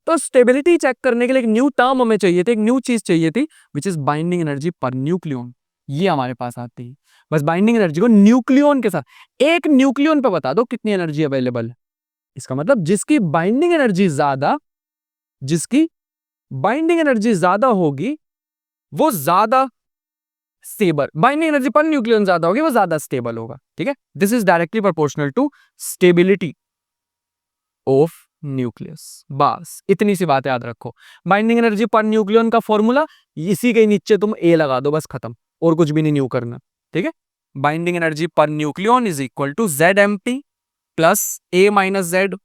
तो स्टेबिलिटी चेक करने के लिए एक न्यू टर्म हमें चाहिए थी, एक न्यू चीज चाहिए थी, which is binding energy per nucleon. ये हमारे पास आती है। बस बाइंडिंग एनर्जी को न्यूक्लियन के साथ, एक न्यूक्लियन पे बता दो कितनी एनर्जी अवेलेबल है। इसका मतलब जिसकी बाइंडिंग एनर्जी ज्यादा होगी वो ज्यादा stable, binding energy per nucleon ज्यादा होगी वो ज्यादा स्टेबल होगा। ठीक है, this is directly proportional to stability of nucleus. बस इतनी सी बात याद रखो। बाइंडिंग एनर्जी पर न्यूक्लियन का फॉर्मूला इसी के नीचे तुम ए लगा दो, बस खत्म, और कुछ भी नहीं न्यू करना। ठीक है, binding energy per nucleon is equal to ZMP plus A minus Z,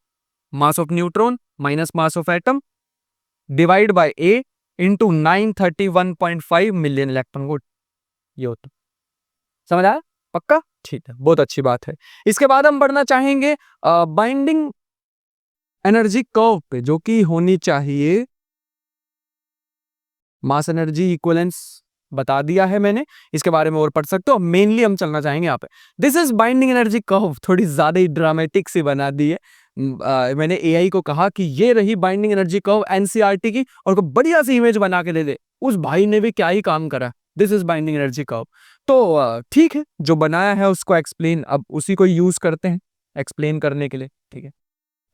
mass of neutron minus mass of atom, divide by A into 931.5 million electron volt. ये होता, समझ आया? पक्का? ठीक है, बहुत अच्छी बात है। इसके बाद हम बढ़ना चाहेंगे बाइंडिंग एनर्जी कर्व पे, जो कि होनी चाहिए मास एनर्जी इक्विवेलेंस, बता दिया है मैंने, इसके बारे में और पढ़ सकते हो। मेनली हम चलना चाहेंगे यहाँ पे, this is binding energy curve. थोड़ी ज्यादा ही ड्रामेटिक सी बना दी है। मैंने एआई को कहा कि ये रही बाइंडिंग एनर्जी कर्व एनसीईआरटी की, और को बढ़िया सी इमेज बना के दे दे। उस भाई ने भी क्या ही काम करा। This is binding energy curve. तो ठीक है, जो बनाया है उसको एक्सप्लेन, अब उसी को यूज करते हैं एक्सप्लेन करने के लिए। ठीक है,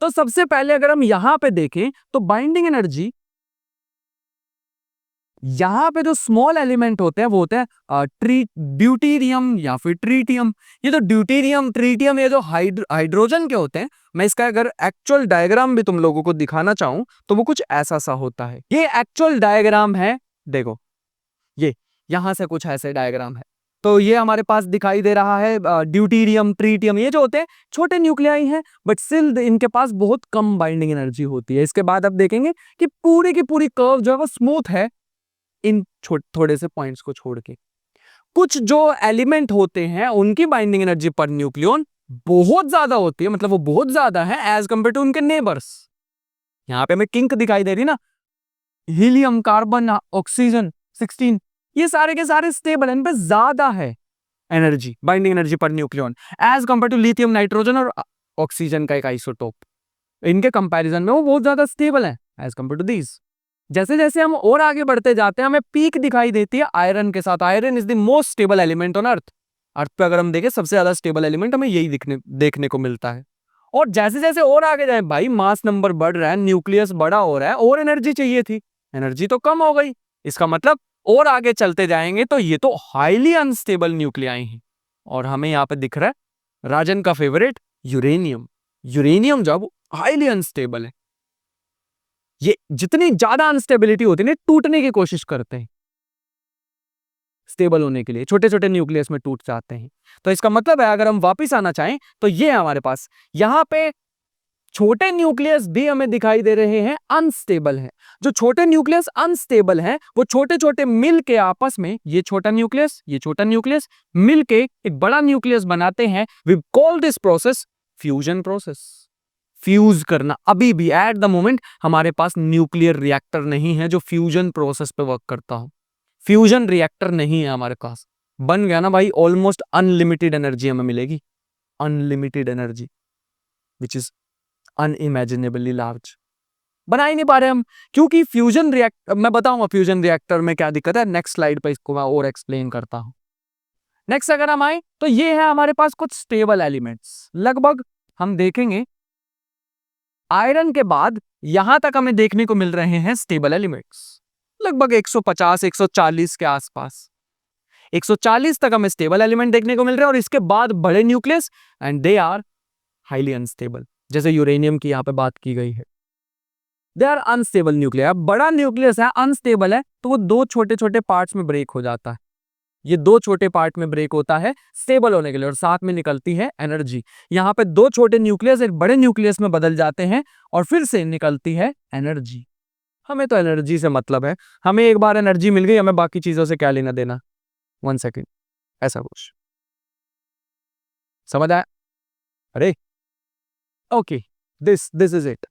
तो सबसे पहले अगर हम यहां पे देखें तो बाइंडिंग एनर्जी, यहां पे जो स्मॉल एलिमेंट होते हैं वो होते हैं ड्यूटेरियम या फिर ट्रीटियम। ये तो ड्यूटेरियम ट्रीटियम, ये जो हाइड्रोजन के होते हैं, मैं इसका अगर एक्चुअल डायग्राम भी तुम लोगों को दिखाना चाहूं तो वो कुछ ऐसा सा होता है। ये एक्चुअल डायग्राम है, देखो ये यहां से कुछ ऐसे डायग्राम है। तो ये हमारे पास दिखाई दे रहा है ड्यूटेरियम ट्रीटियम, ये जो होते हैं छोटे न्यूक्लियाई हैं, बट स्टिल इनके पास बहुत कम बाइंडिंग एनर्जी होती है। इसके बाद आप देखेंगे कि पूरी की पूरी कर्व जो है वो स्मूथ है, इन थोड़े से पॉइंट्स को छोड़ के। कुछ जो एलिमेंट होते हैं उनकी बाइंडिंग एनर्जी पर न्यूक्लियन बहुत ज्यादा होती है, मतलब वो बहुत ज्यादा है एज कंपेयर टू उनके नेबर्स। यहां पे हमें किंक दिखाई दे रही ना, हीलियम, कार्बन, ऑक्सीजन 16, ये सारे के सारे स्टेबल है, इन पे ज्यादा है energy, binding energy per nucleon as compare to lithium, nitrogen और ऑक्सीजन का एक आइसोटोप। इनके कंपैरिजन में वो बहुत ज्यादा स्टेबल है एज कंपेयर टू दीज। जैसे जैसे हम और आगे बढ़ते जाते हैं हमें पीक दिखाई देती है आयरन के साथ। Iron is the most stable element on earth. Earth पे अगर हम देखें सबसे ज्यादा स्टेबल एलिमेंट हमें यही देखने को मिलता है। और जैसे जैसे और आगे जाए भाई, मास नंबर बढ़ रहा है, न्यूक्लियस बड़ा हो रहा है, और एनर्जी चाहिए थी, एनर्जी तो कम हो गई। इसका मतलब और आगे चलते जाएंगे तो ये तो हाईली अनस्टेबल न्यूक्लियाई हैं। और हमें यहाँ पे दिख रहा है राजन का फेवरेट यूरेनियम। यूरेनियम जब हाईली अनस्टेबल है, ये जितनी ज्यादा अनस्टेबिलिटी होती है ना, टूटने की कोशिश करते हैं स्टेबल होने के लिए, छोटे छोटे न्यूक्लियस में टूट जाते हैं। तो इसका मतलब है अगर हम वापस आना चाहें तो ये हमारे पास यहां पे छोटे न्यूक्लियस भी हमें दिखाई दे रहे हैं अनस्टेबल हैं। जो छोटे न्यूक्लियस अनस्टेबल हैं वो छोटे छोटे मिल के आपस में, ये छोटा न्यूक्लियस मिल के एक बड़ा न्यूक्लियस बनाते हैं। We call this process fusion process. Fuse करना, अभी भी एट द मोमेंट हमारे पास न्यूक्लियर रिएक्टर नहीं है जो फ्यूजन प्रोसेस पे वर्क करता हो। फ्यूजन रिएक्टर नहीं है हमारे पास। बन गया ना भाई, ऑलमोस्ट अनलिमिटेड एनर्जी हमें मिलेगी, unlimited energy which is unimaginably large. बना ही नहीं पा रहे हम, क्योंकि फ्यूजन रिएक्टर, मैं बताऊंगा फ्यूजन रिएक्टर में क्या दिक्कत है नेक्स्ट स्लाइड पे, इसको मैं और एक्सप्लेन करता हूं। नेक्स्ट अगर हम आए तो ये है हमारे पास कुछ स्टेबल एलिमेंट्स। लगभग हम देखेंगे आयरन के बाद यहां तक हमें देखने को मिल रहे हैं स्टेबल एलिमेंट्स, लगभग 150 140 के आसपास। 140 तक हमें स्टेबल एलिमेंट देखने को मिल रहे हैं और इसके बाद बड़े nucleus and they are highly unstable, जैसे यूरेनियम की यहां पे बात की गई है। They are unstable nuclear. बड़ा न्यूक्लियस है, अनस्टेबल है, तो वो दो छोटे छोटे पार्ट्स में ब्रेक हो जाता है। ये दो छोटे पार्ट में ब्रेक होता है स्टेबल होने के लिए और साथ में निकलती है एनर्जी। यहां पे दो छोटे न्यूक्लियस एक बड़े न्यूक्लियस में बदल जाते हैं और फिर से निकलती है एनर्जी। हमें तो एनर्जी से मतलब है, हमें एक बार एनर्जी मिल गई, हमें बाकी चीजों से क्या लेना देना। 1 सेकेंड, ऐसा कुछ समझ आया? अरे ओके, दिस इज इट।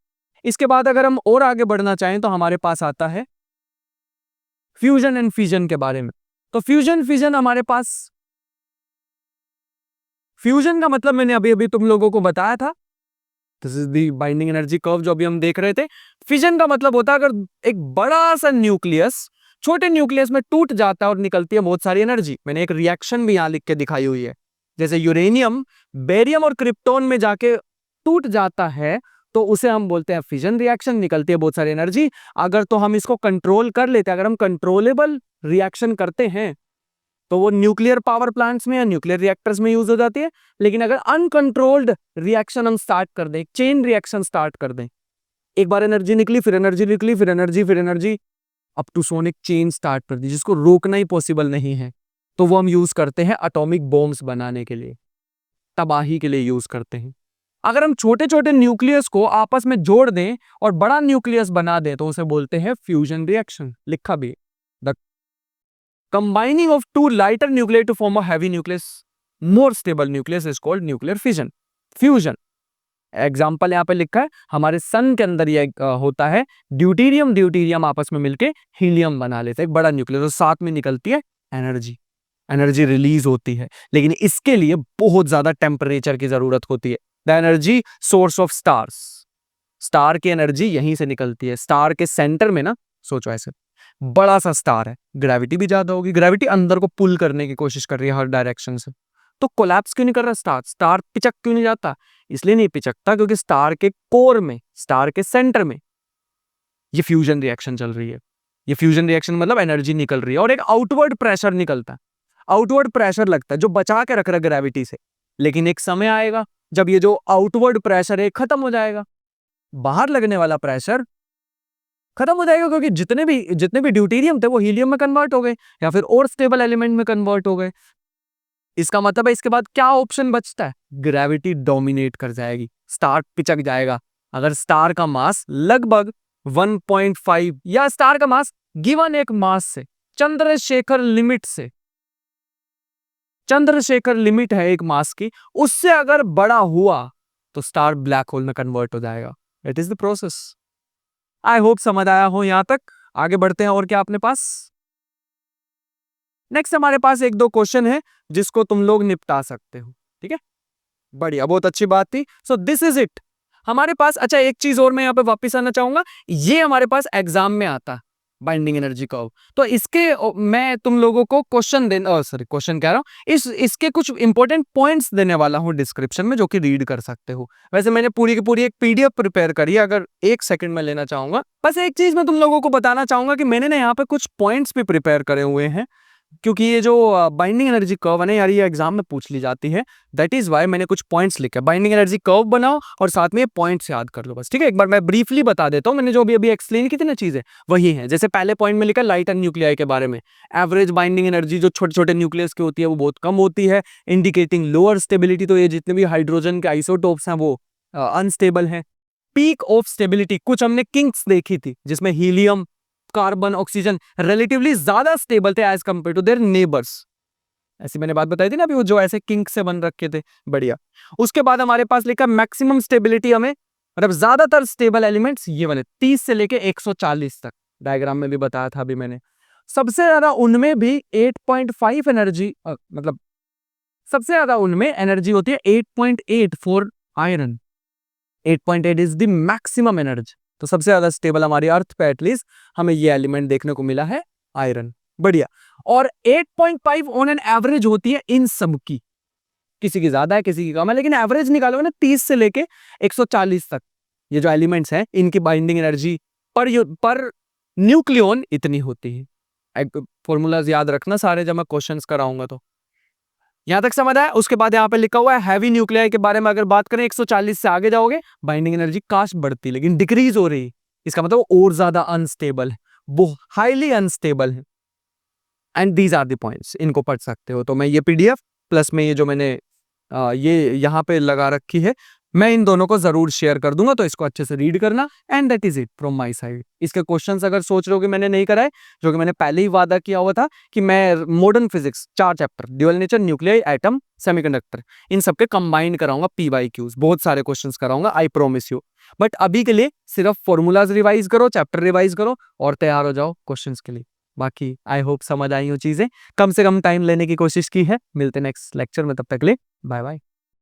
इसके बाद अगर हम और आगे बढ़ना चाहें तो हमारे पास आता है फ्यूजन एंड फिजन के बारे में। तो फ्यूजन फिजन हमारे पास, फ्यूजन का मतलब मैंने अभी अभी तुम लोगों को बताया था, this is the binding energy curve जो अभी हम देख रहे थे। फिजन का मतलब होता है अगर एक बड़ा सा न्यूक्लियस छोटे न्यूक्लियस में टूट जाता है और निकलती है बहुत सारी एनर्जी। मैंने एक रिएक्शन भी यहां लिख के दिखाई हुई है, जैसे यूरेनियम बेरियम और क्रिप्टोन में जाके टूट जाता है तो उसे हम बोलते हैं फिजन रिएक्शन, निकलती है बहुत सारी एनर्जी। अगर तो हम इसको कंट्रोल कर लेते हैं, अगर हम कंट्रोलेबल रिएक्शन करते हैं तो वो न्यूक्लियर पावर प्लांट्स में या न्यूक्लियर रिएक्टर्स में यूज हो जाती है। लेकिन अगर अनकंट्रोल्ड रिएक्शन हम स्टार्ट कर दें, चेन रिएक्शन स्टार्ट कर दें, एक बार एनर्जी निकली, फिर एनर्जी निकली, फिर एनर्जी, फिर energy, up to sonic chain start कर दी जिसको रोकना ही पॉसिबल नहीं है, तो वो हम यूज करते हैं एटॉमिक बॉम्ब्स बनाने के लिए, तबाही के लिए यूज करते हैं। अगर हम छोटे छोटे न्यूक्लियस को आपस में जोड़ दें और बड़ा न्यूक्लियस बना दें तो उसे बोलते हैं फ्यूजन रिएक्शन, लिखा भी the combining of two lighter nuclear to form a heavy nucleus more stable nucleus is called nuclear fission, fusion. Example यहाँ पे लिखा है, हमारे सन के अंदर ये होता है, ड्यूटीरियम ड्यूटीरियम आपस में मिलके हीलियम बना लेते हैं, एक बड़ा न्यूक्लियस, और साथ में निकलती है एनर्जी, एनर्जी रिलीज होती है। लेकिन इसके लिए बहुत ज्यादा टेम्परेचर की जरूरत होती है। The energy source of stars, star की एनर्जी यहीं से निकलती है। स्टार के सेंटर में ना, सोचो ऐसे बड़ा सा स्टार है, ग्रेविटी भी ज्यादा होगी, ग्रेविटी अंदर को पुल करने की कोशिश कर रही है हर डायरेक्शन से, तो कोलैप्स क्यों नहीं कर रहा स्टार? स्टार पिचक क्यों नहीं जाता? इसलिए नहीं पिचकता क्योंकि स्टार के कोर में, स्टार के सेंटर में ये फ्यूजन रिएक्शन चल रही है। ये फ्यूजन रिएक्शन मतलब एनर्जी निकल रही है और एक आउटवर्ड प्रेशर निकलता है, आउटवर्ड प्रेशर लगता है जो बचा के रख रहा है ग्रेविटी से। लेकिन एक समय आएगा जब ये जो आउटवर्ड प्रेशर है खत्म हो जाएगा, बाहर लगने वाला प्रेशर खत्म हो जाएगा, क्योंकि जितने भी ड्यूटीरियम थे वो हीलियम में कन्वर्ट हो गए या फिर और स्टेबल एलिमेंट में कन्वर्ट हो गए। इसका मतलब है इसके बाद क्या ऑप्शन बचता है? ग्रेविटी डोमिनेट कर जाएगी, स्टार पिचक जाएगा। अगर स्टार का मास लगभग 1.5 या स्टार का मास गिवन एक मास से, चंद्रशेखर लिमिट से, चंद्रशेखर लिमिट है एक मास की, उससे अगर बड़ा हुआ तो स्टार ब्लैक होल में कन्वर्ट हो जाएगा। It is the process. I hope समझ आया हो यहां तक। आगे बढ़ते हैं, और क्या अपने पास नेक्स्ट हमारे पास एक दो क्वेश्चन है जिसको तुम लोग निपटा सकते हो, ठीक है? बढ़िया, बहुत अच्छी बात थी। सो दिस इज इट हमारे पास। अच्छा, एक चीज और मैं यहाँ पे वापस आना चाहूंगा, ये हमारे पास एग्जाम में आता है बाइंडिंग एनर्जी कर्व, तो इसके मैं तुम लोगों को क्वेश्चन क्वेश्चन कह रहा हूँ, इसके कुछ इंपॉर्टेंट पॉइंट्स देने वाला हूँ डिस्क्रिप्शन में, जो कि रीड कर सकते हो। वैसे मैंने पूरी की पूरी एक पीडीएफ प्रिपेयर करी है, अगर 1 सेकंड में लेना चाहूंगा। बस एक चीज मैं तुम लोगों को बताना चाहूंगा कि मैंने ना यहाँ पे कुछ पॉइंट्स भी प्रिपेयर करे हुए हैं, क्योंकि ये जो बाइंडिंग एनर्जी कर्व है ना यार, ये एग्जाम में पूछ ली जाती है। दैट इज वाई मैंने कुछ पॉइंट्स लिखे। बाइंडिंग एनर्जी कर्व बनाओ और साथ में ये पॉइंट्स याद कर लो बस, ठीक है? एक बार मैं ब्रीफली बता देता हूँ, मैंने जो अभी एक्सप्लेन की थी ना चीजें, वही है। जैसे पहले पॉइंट में लिखा लाइटर न्यूक्लियाई के बारे में, एवरेज बाइंडिंग एनर्जी जो छोटे छोटे न्यूक्लियस की होती है वो बहुत कम होती है, इंडिकेटिंग लोअर स्टेबिलिटी। तो ये जितने भी हाइड्रोजन के आइसोटोप्स हैं वो अनस्टेबल हैं। पीक ऑफ स्टेबिलिटी, कुछ हमने किंक्स देखी थी जिसमें हीलियम, कार्बन, ऑक्सीजन रिलेटिवली ज्यादा स्टेबल थे as compare to their neighbours. ऐसी मैंने बात बताई थी ना अभी, वो जो ऐसे किंक से बन रखे थे। बढ़िया। उसके बाद हमारे पास लिखा मैक्सिमम स्टेबिलिटी, हमें मतलब ज्यादातर स्टेबल एलिमेंट्स ये वाले 30 से लेके 140 तक, डायग्राम में भी बताया था अभी मैंने। सबसे ज्यादा उनमें भी 8.5 एनर्जी, मतलब सबसे ज्यादा उनमें एनर्जी होती है 8.8 for iron. 8.8 is the maximum energy. तो सबसे ज्यादा स्टेबल हमारी अर्थ पे एटलीस्ट हमें ये एलिमेंट देखने को मिला है, आयरन। बढ़िया। और 8.5 ऑन एन एवरेज होती है इन सब की, किसी की ज्यादा है किसी की कम है, लेकिन एवरेज निकालोगे ना 30 से लेके 140 तक, ये जो एलिमेंट्स हैं इनकी बाइंडिंग एनर्जी पर न्यूक्लियन इतनी होती है। फॉर्मूलाज याद रखना सारे जब मैं क्वेश्चंस कराऊंगा तो। यहां तक समझ आया। उसके बाद यहाँ पे लिखा हुआ है हैवी न्यूक्लियाई के बारे में अगर बात करें 140 से आगे जाओगे बाइंडिंग एनर्जी काश बढ़ती लेकिन डिक्रीज हो रही, इसका मतलब और ज्यादा अनस्टेबल है, वो हाईली अनस्टेबल है। And these are the points, इनको पढ़ सकते हो। तो मैं ये पीडीएफ प्लस में ये जो मैंने ये यहाँ पे लगा रखी है मैं इन दोनों को जरूर शेयर कर दूंगा, तो इसको अच्छे से रीड करना। And that is it from my side. इसके क्वेश्चंस अगर सोच रहे हो कि मैंने नहीं कराए, जो कि मैंने पहले ही वादा किया हुआ था कि मैं modern physics 4 chapter dual nature, nuclear, atom, semiconductor, इन सबके कंबाइन कराऊंगा PYQs, बहुत सारे क्वेश्चंस कराऊंगा, आई प्रॉमिस यू। बट अभी के लिए सिर्फ फॉर्मूलाज रिवाइज करो, चैप्टर रिवाइज करो और तैयार हो जाओ क्वेश्चंस के लिए। बाकी आई होप समझ आई हो चीजें, कम से कम टाइम लेने की कोशिश की है। मिलते नेक्स्ट लेक्चर में, तब तक ले बाय बाय।